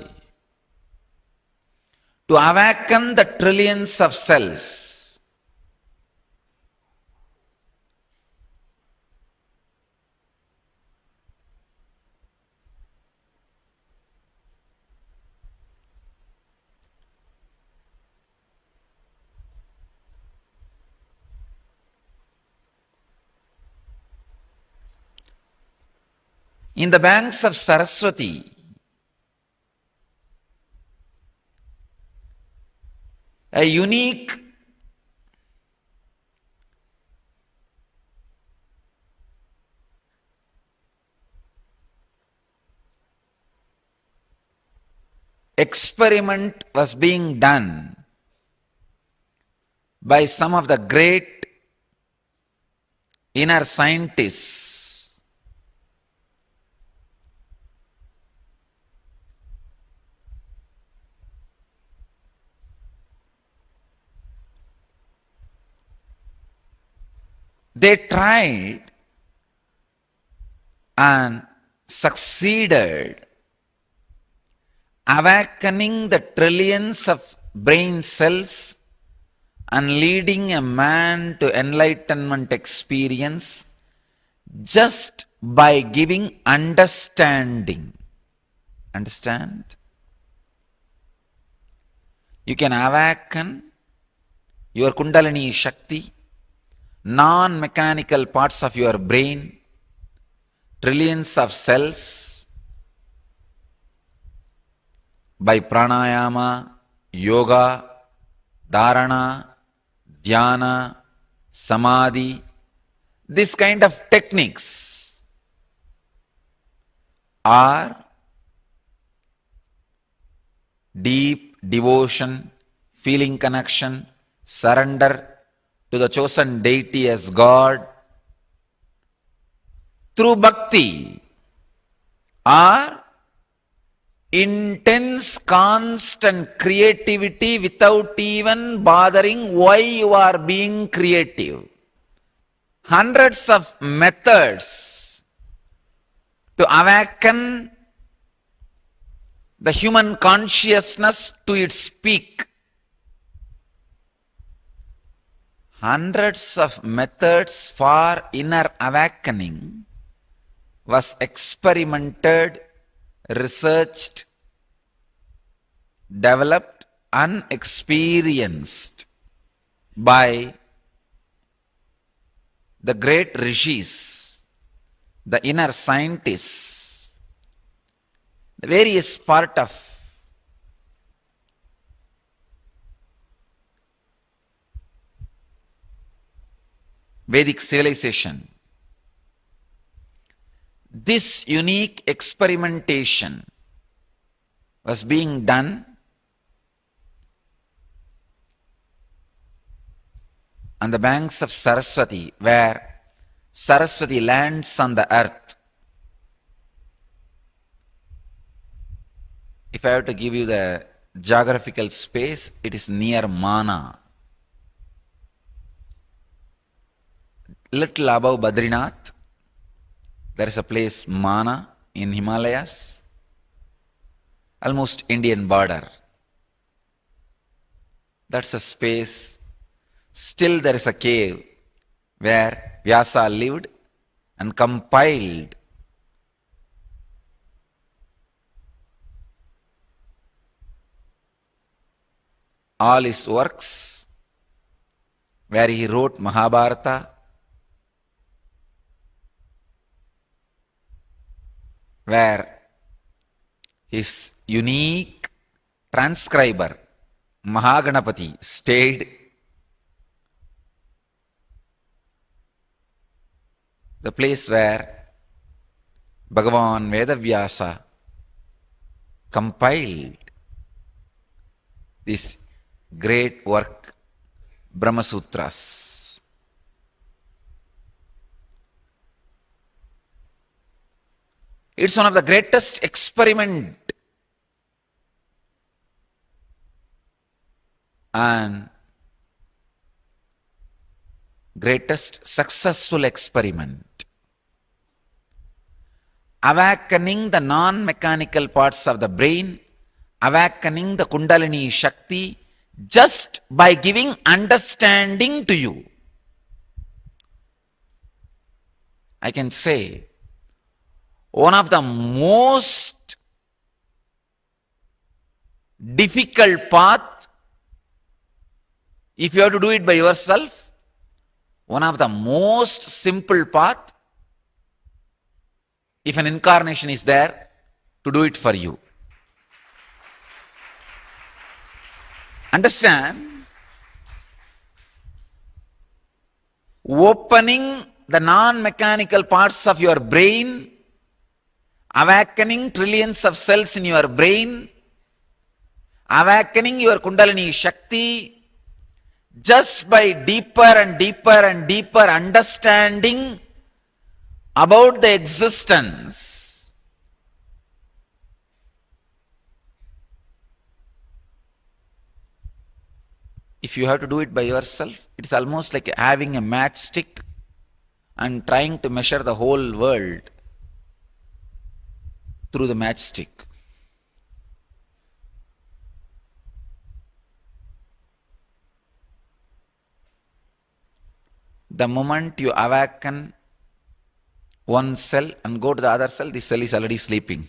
to awaken the trillions of cells. In the banks of Saraswati, a unique experiment was being done by some of the great inner scientists. They tried and succeeded awakening the trillions of brain cells and leading a man to enlightenment experience just by giving understanding. Understand? You can awaken your Kundalini Shakti, non-mechanical parts of your brain, trillions of cells, by pranayama, yoga, dharana, dhyana, samadhi. This kind of techniques are deep devotion, feeling connection, surrender to the chosen deity as God through bhakti, or intense, constant creativity without even bothering why you are being creative. Hundreds of methods to awaken the human consciousness to its peak. Hundreds of methods for inner awakening was experimented, researched, developed, and experienced by the great rishis, the inner scientists, the various part of Vedic civilization. This unique experimentation was being done on the banks of Saraswati, where Saraswati lands on the earth. If I have to give you the geographical space, it is near Mana, little above Badrinath. There is a place Mana in Himalayas, almost Indian border. That's a space. Still there is a cave where Vyasa lived and compiled all his works, where he wrote Mahabharata, where his unique transcriber Mahaganapati stayed. The place where Bhagavan Vedavyasa compiled this great work, Brahma Sutras. It's one of the greatest experiment and greatest successful experiment. awakening the non-mechanical parts of the brain, awakening the Kundalini Shakti, just by giving understanding to you. I can say, one of the most difficult path, if you have to do it by yourself, one of the most simple path, if an incarnation is there to do it for you. Understand? Opening the non-mechanical parts of your brain, awakening trillions of cells in your brain, awakening your Kundalini Shakti, just by deeper and deeper and deeper understanding about the existence. If you have to do it by yourself, it is almost like having a matchstick and trying to measure the whole world through the matchstick. The moment you awaken one cell and go to the other cell, this cell is already sleeping.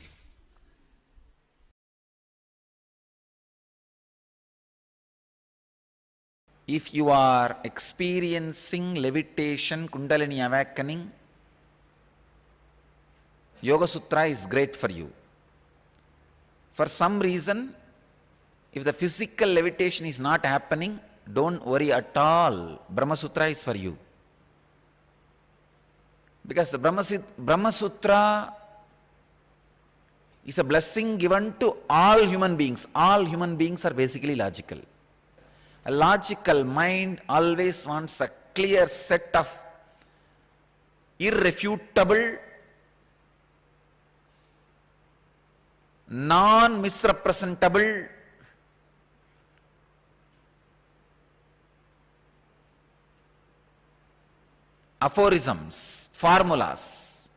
If you are experiencing levitation, Kundalini awakening, Yoga Sutra is great for you. For some reason, if the physical levitation is not happening, don't worry at all. Brahma Sutra is for you. Because the Brahma Sutra is a blessing given to all human beings. All human beings are basically logical. A logical mind always wants a clear set of irrefutable, non-misrepresentable, aphorisms, formulas.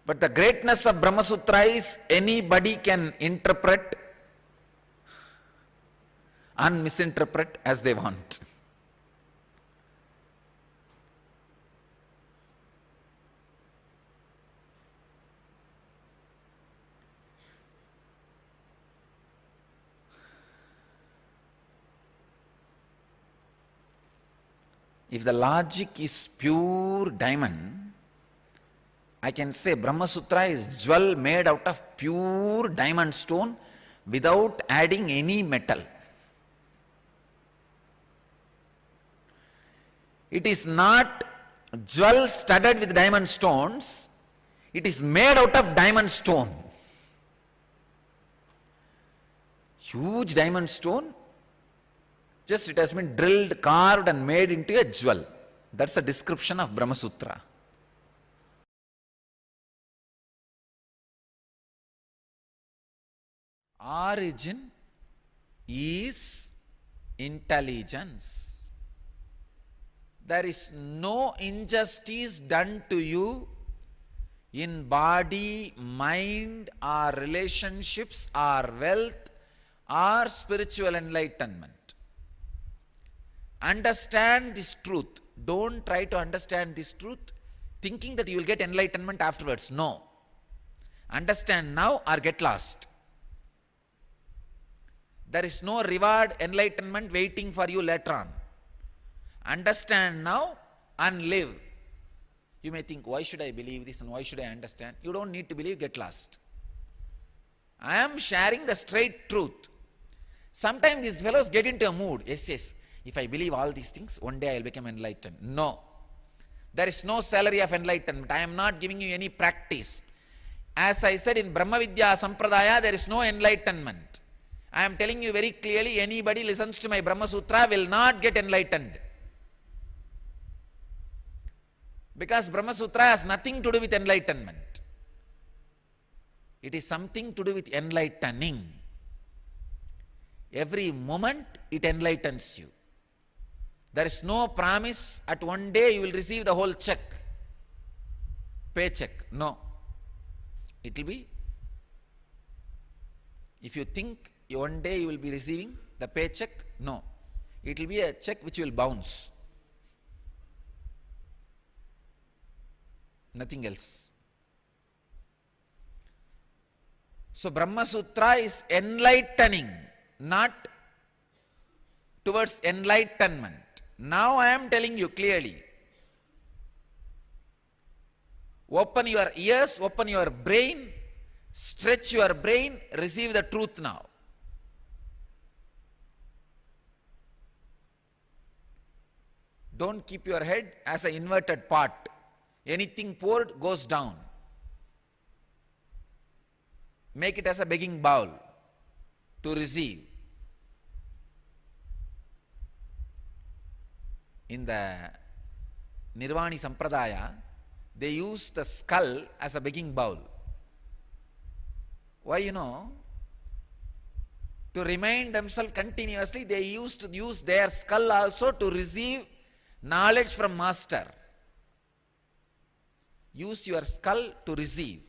But the greatness of Brahma Sutra is anybody can interpret and misinterpret as they want. If the logic is pure diamond, I can say Brahma Sutra is jewel made out of pure diamond stone without adding any metal. It is not jewel studded with diamond stones, it is made out of diamond stone. Huge diamond stone, just it has been drilled, carved and made into a jewel. That's a description of Brahma Sutra. Origin is intelligence. There is no injustice done to you in body, mind, or relationships, or wealth, or spiritual enlightenment. Understand this truth. Don't try to understand this truth thinking that you will get enlightenment afterwards. No. Understand now or get lost. There is no reward, enlightenment waiting for you later on. Understand now and live. You may think, why should I believe this and why should I understand? You don't need to believe, get lost. I am sharing the straight truth. Sometimes these fellows get into a mood. Yes, if I believe all these things, one day I will become enlightened. No. There is no salary of enlightenment. I am not giving you any practice. As I said in Brahma Vidya Sampradaya, there is no enlightenment. I am telling you very clearly, anybody listens to my Brahma Sutra will not get enlightened. Because Brahma Sutra has nothing to do with enlightenment. It is something to do with enlightening. Every moment it enlightens you. There is no promise at one day you will receive the whole check. paycheck. No. It will be, if you think one day you will be receiving the paycheck, no. It will be a check which will bounce. Nothing else. So Brahma Sutra is enlightening, not towards enlightenment. Now I am telling you clearly. Open your ears, open your brain, stretch your brain, receive the truth now. Don't keep your head as an inverted pot. Anything poured goes down. Make it as a begging bowl to receive. In the Nirvani Sampradaya, they use the skull as a begging bowl. Why, you know? To remind themselves continuously, they used to use their skull also to receive knowledge from Master. Use your skull to receive.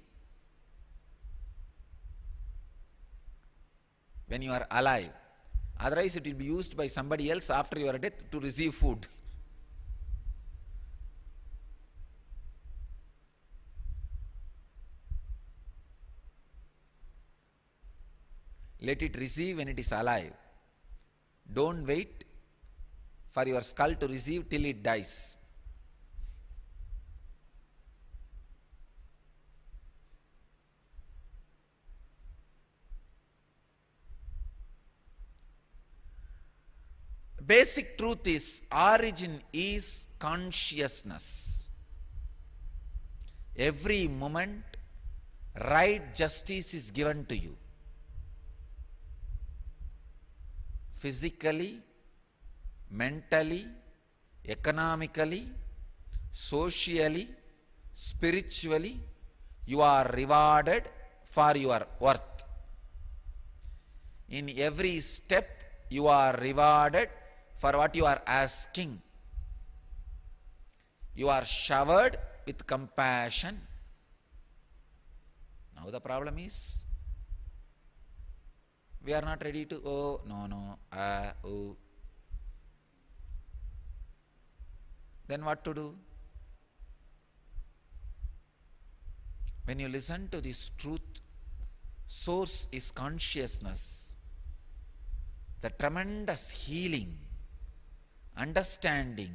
When you are alive. Otherwise, it will be used by somebody else after your death to receive food. Let it receive when it is alive. Don't wait for your skull to receive till it dies. Basic truth is, origin is consciousness. Every moment, right justice is given to you. Physically, mentally, economically, socially, spiritually, you are rewarded for your worth. In every step, you are rewarded for what you are asking. You are showered with compassion. Now the problem is, we are not ready to, oh, no, oh. Then what to do? When you listen to this truth, source is consciousness. The tremendous healing, understanding,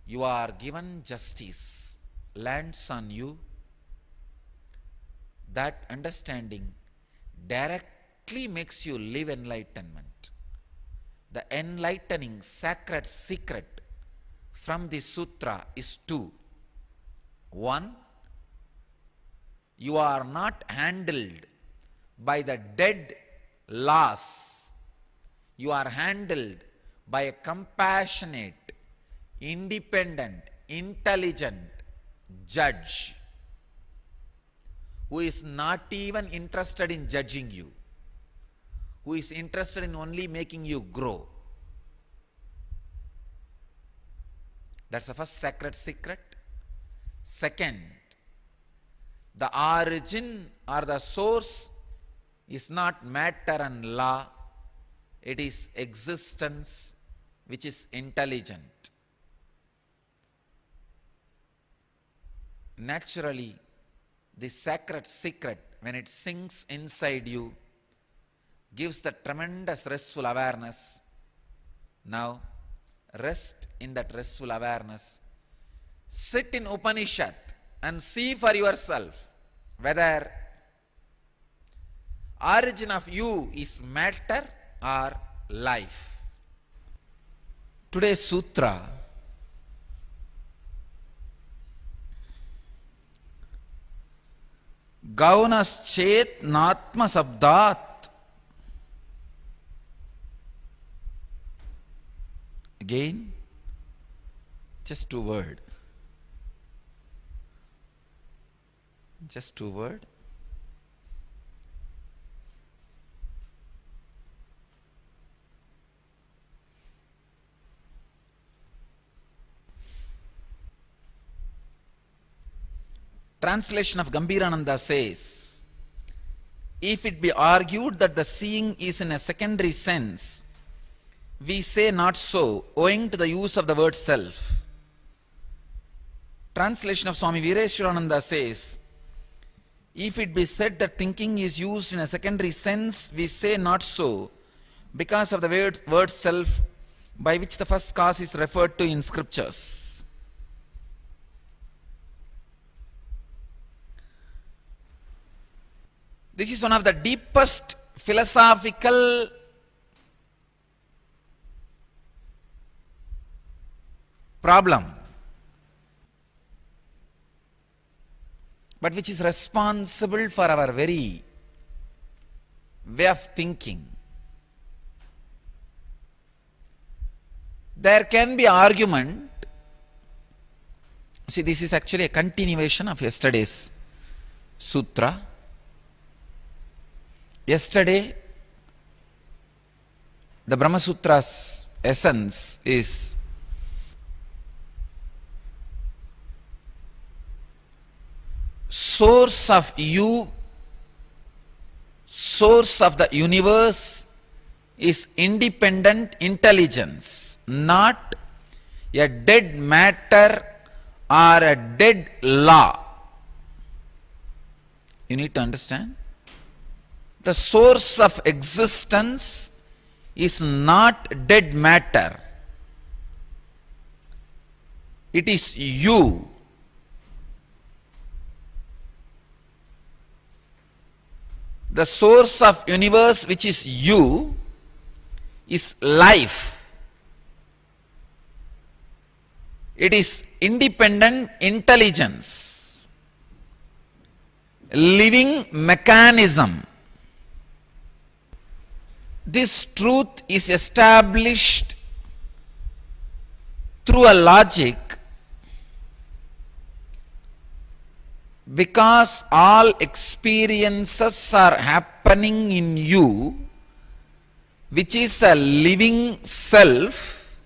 you are given justice, lands on you. That understanding directly makes you live enlightenment. The enlightening sacred secret from this sutra is two. One, you are not handled by the dead laws. You are handled by a compassionate, independent, intelligent judge who is not even interested in judging you, who is interested in only making you grow. That's the first sacred secret. Second, the origin or the source is not matter and law. It is existence which is intelligent. Naturally, this sacred secret, when it sinks inside you, gives the tremendous restful awareness. Now, rest in that restful awareness. Sit in Upanishad and see for yourself whether origin of you is matter or life. Today's sutra Gaunaschet Natma Sabdat. Again, just two words. Just two words. translation of Gambhirananda says, if it be argued that the seeing is in a secondary sense, we say not so, owing to the use of the word self. Translation of Swami Veereshwarananda says, if it be said that thinking is used in a secondary sense, we say not so, because of the word self, by which the first cause is referred to in scriptures. This is one of the deepest philosophical problem, but which is responsible for our very way of thinking. There can be argument. See, this is actually a continuation of yesterday's sutra. Yesterday, the Brahma Sutra's essence is source of you, source of the universe is independent intelligence, not a dead matter or a dead law. You need to understand. The source of existence is not dead matter. It is you. The source of universe, which is you, is life. It is independent intelligence, living mechanism. This truth is established through a logic because all experiences are happening in you, which is a living self.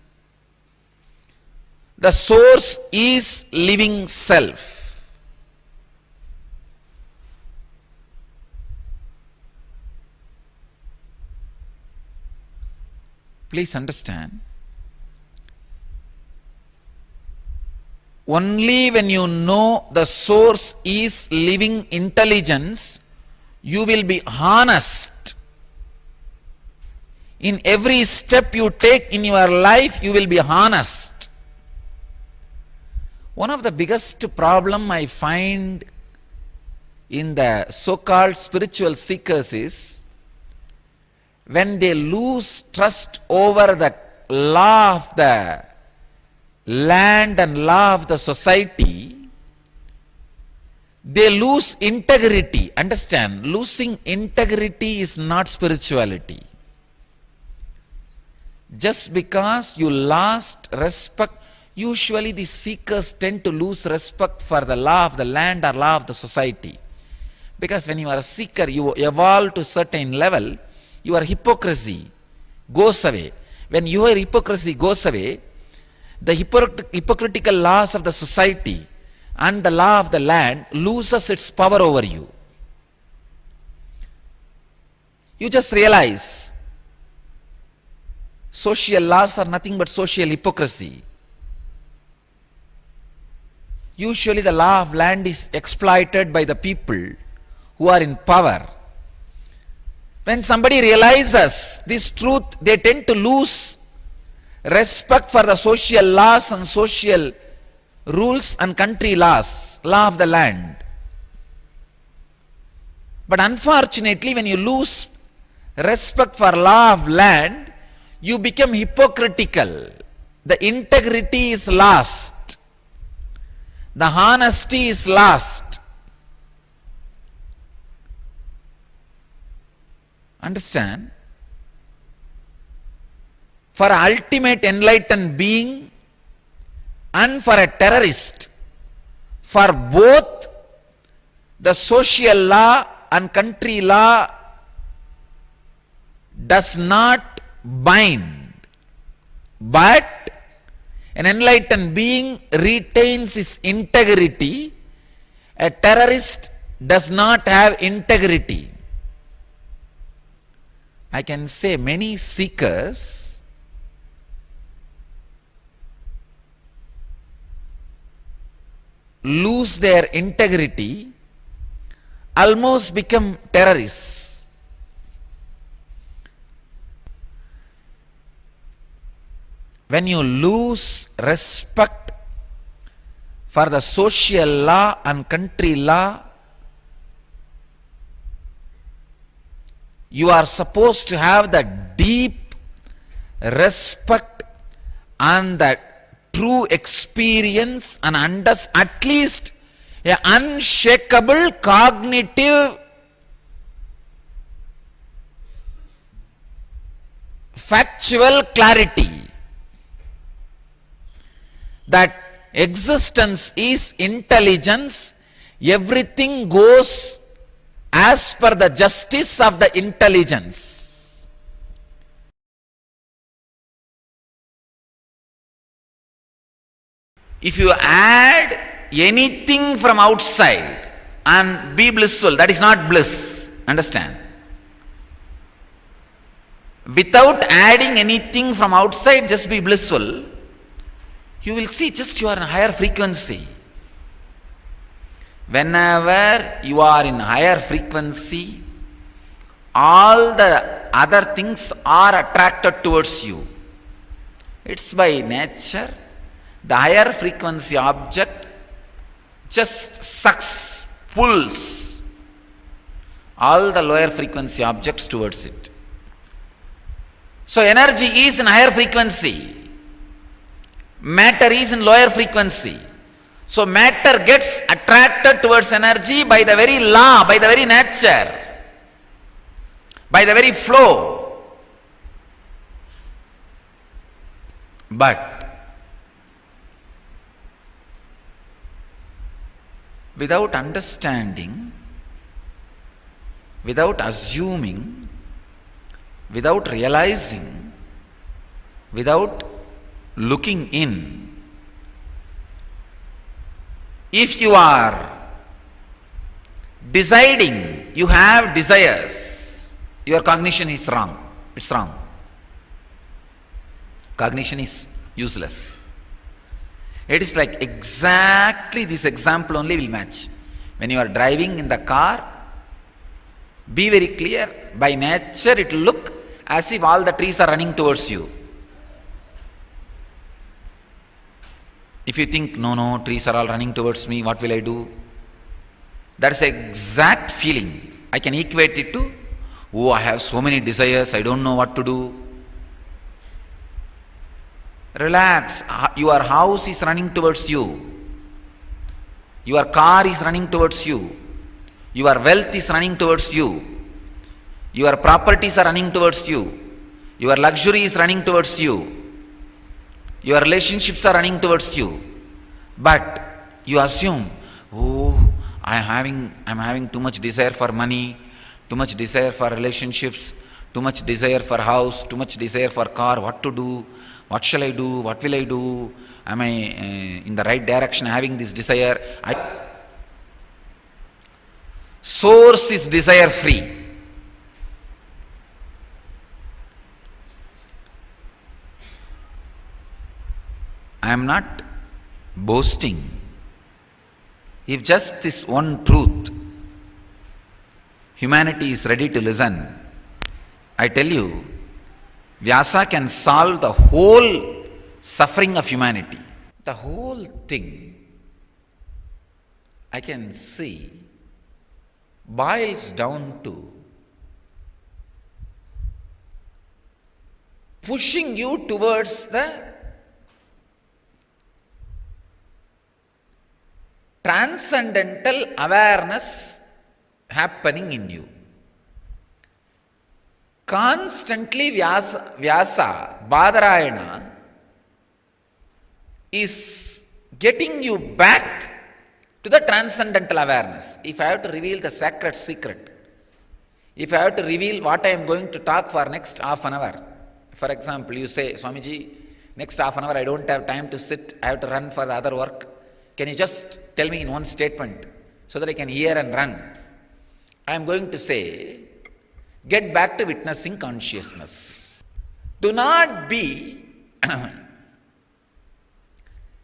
The source is living self. Please understand. Only when you know the source is living intelligence, you will be honest. In every step you take in your life, you will be honest. One of the biggest problem I find in the so-called spiritual seekers is when they lose trust over the law of the land and law of the society, they lose integrity. Understand, losing integrity is not spirituality. Just because you lost respect, usually the seekers tend to lose respect for the law of the land or law of the society. Because when you are a seeker, you evolve to a certain level, your hypocrisy goes away. When your hypocrisy goes away, the hypocritical laws of the society and the law of the land loses its power over you. You just realize social laws are nothing but social hypocrisy. Usually the law of land is exploited by the people who are in power. When somebody realizes this truth, they tend to lose respect for the social laws and social rules and country laws, law of the land. But unfortunately, when you lose respect for law of land, you become hypocritical. The integrity is lost. The honesty is lost. Understand? For an ultimate enlightened being and for a terrorist, for both the social law and country law does not bind, but an enlightened being retains his integrity A terrorist does not have integrity. I can say many seekers lose their integrity, almost become terrorists. When you lose respect for the social law and country law, you are supposed to have the deep respect and the true experience and at least an unshakable cognitive factual clarity that existence is intelligence, everything goes as per the justice of the intelligence. If you add anything from outside and be blissful, that is not bliss. Understand? Without adding anything from outside, just be blissful, you will see just you are in higher frequency. Whenever you are in higher frequency, all the other things are attracted towards you. It's by nature. The higher frequency object just sucks, pulls all the lower frequency objects towards it. So energy is in higher frequency. Matter is in lower frequency. So matter gets attracted towards energy by the very law, by the very nature, by the very flow. But without understanding, without assuming, without realizing, without looking in, if you are deciding, you have desires, your cognition is wrong. It's wrong. Cognition is useless. It is like exactly this example only will match. When you are driving in the car, be very clear. By nature, it will look as if all the trees are running towards you. If you think, no, trees are all running towards me, what will I do? That is exact feeling. I can equate it to, oh, I have so many desires, I don't know what to do. Relax. Your house is running towards you. Your car is running towards you. Your wealth is running towards you. Your properties are running towards you. Your luxury is running towards you. Your relationships are running towards you. But you assume, oh, I'm having too much desire for money, too much desire for relationships, too much desire for house, too much desire for car, what to do? What shall I do? What will I do? Am I in the right direction having this desire? Source is desire free. I am not boasting. If just this one truth, humanity is ready to listen, I tell you, Vyasa can solve the whole suffering of humanity. The whole thing, I can see, boils down to pushing you towards the transcendental awareness happening in you. Constantly Vyasa, Badarayana, is getting you back to the transcendental awareness. If I have to reveal the sacred secret, if I have to reveal what I am going to talk for next half an hour, for example, you say, Swamiji, next half an hour I don't have time to sit, I have to run for the other work. Can you just tell me in one statement? so that I can hear and run. I am going to say, get back to witnessing consciousness. Do not be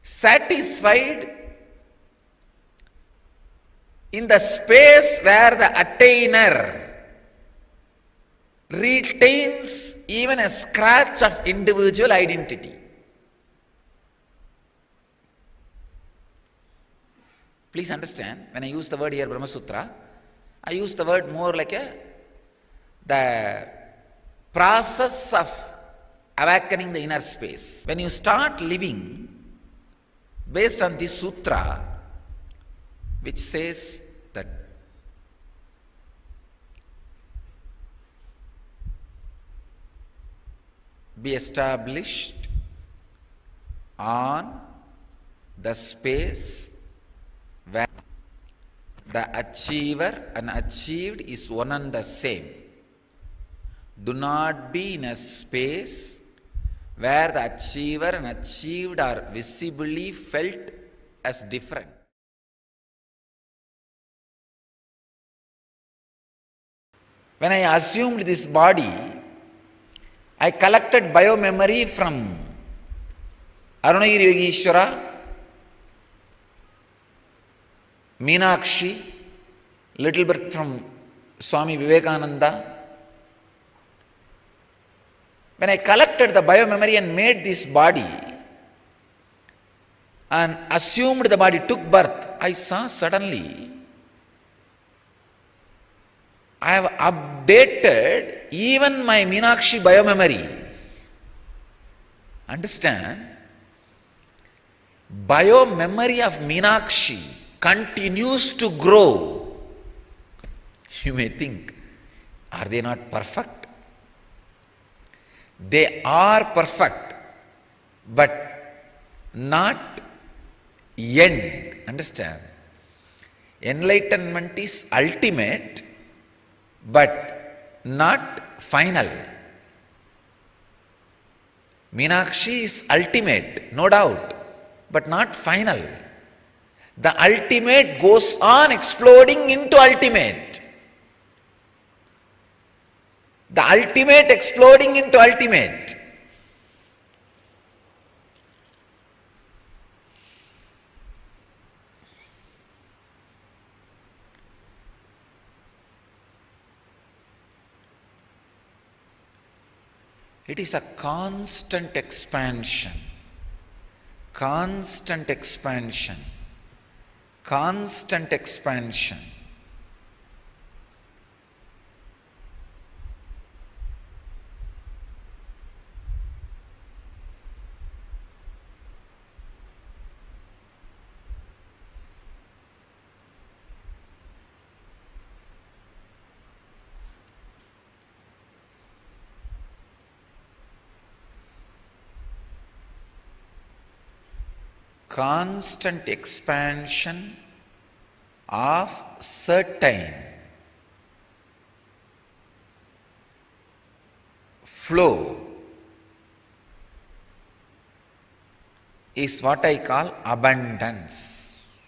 satisfied in the space where the attainer retains even a scratch of individual identity. Please understand, when I use the word here Brahma Sutra, I use the word more like the process of awakening the inner space. When you start living based on this sutra, which says that be established on the space where the achiever and achieved is one and the same. Do not be in a space where the achiever and achieved are visibly felt as different. When I assumed this body, I collected biomemory from Arunagiri Yogeshwara, Meenakshi, little bit from Swami Vivekananda. When I collected the biomemory and made this body and assumed the body took birth, I saw suddenly I have updated even my Meenakshi biomemory. Understand? Biomemory of Meenakshi continues to grow. You may think, are they not perfect? They are perfect, but not end. Understand? Enlightenment is ultimate, but not final. Meenakshi is ultimate, no doubt, but not final. The ultimate goes on exploding into ultimate. The ultimate exploding into ultimate. It is a constant expansion, constant expansion, constant expansion. Constant expansion of certain flow is what I call abundance.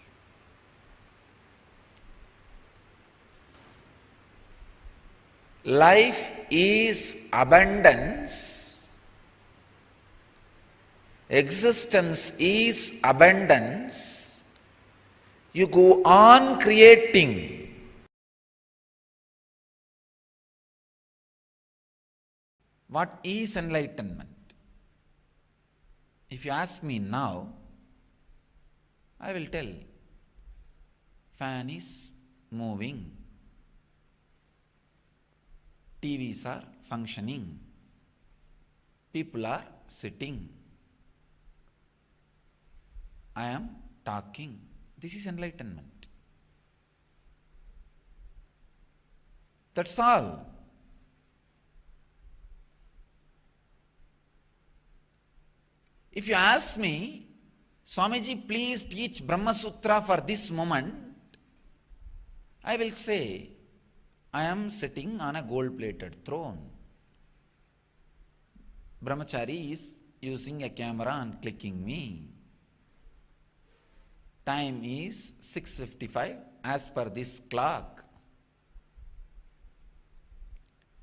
Life is abundance. Existence is abundance. You go on creating. What is enlightenment? If you ask me now, I will tell. Fan is moving. TVs are functioning. People are sitting. I am talking. This is enlightenment. That's all. If you ask me, Swamiji, please teach Brahma Sutra for this moment, I will say, I am sitting on a gold-plated throne. Brahmachari is using a camera and clicking me. Time is 6:55. as per this clock.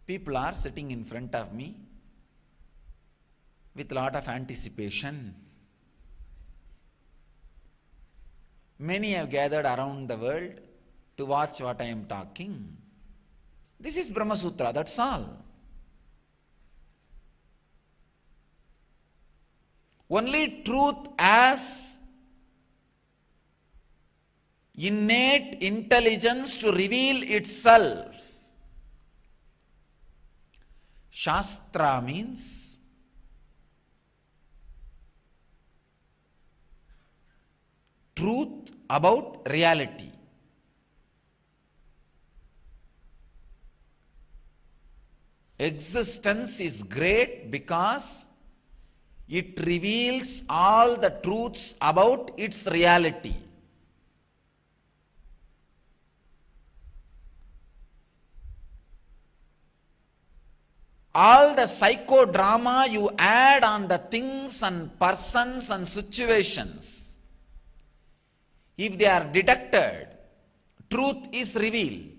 People are sitting in front of me with a lot of anticipation. Many have gathered around the world to watch what I am talking. This is Brahma Sutra, that's all. Only truth as innate intelligence to reveal itself. Shastra means truth about reality. Existence is great because it reveals all the truths about its reality. All the psychodrama you add on the things and persons and situations, if they are detected, truth is revealed.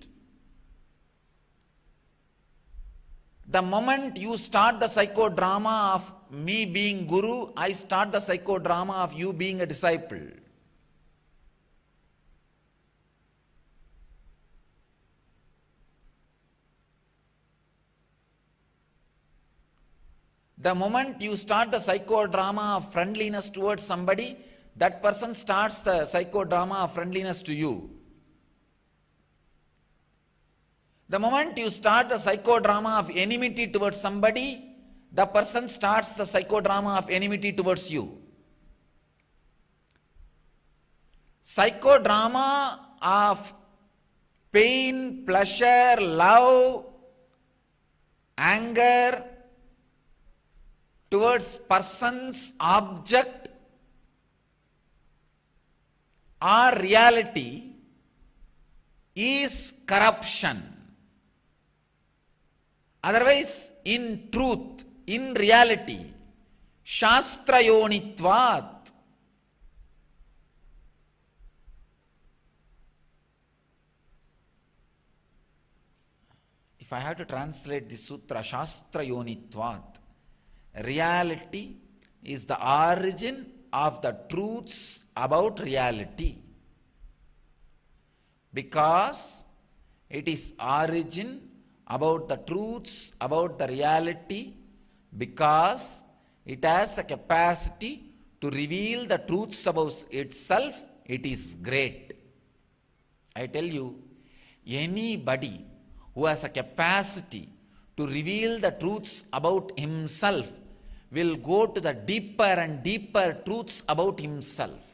The moment you start the psychodrama of me being guru, I start the psychodrama of you being a disciple. The moment you start the psychodrama of friendliness towards somebody, that person starts the psychodrama of friendliness to you. The moment you start the psychodrama of enmity towards somebody, the person starts the psychodrama of enmity towards you. Psychodrama of pain, pleasure, love, anger towards persons, object, or reality is corruption. Otherwise, in truth, in reality, shastrayonitvat, if I have to translate this sutra, shastrayonitvat, reality is the origin of the truths about reality. Because it is origin about the truths about the reality, because it has a capacity to reveal the truths about itself, it is great. I tell you, anybody who has a capacity to reveal the truths about himself will go to the deeper and deeper truths about himself.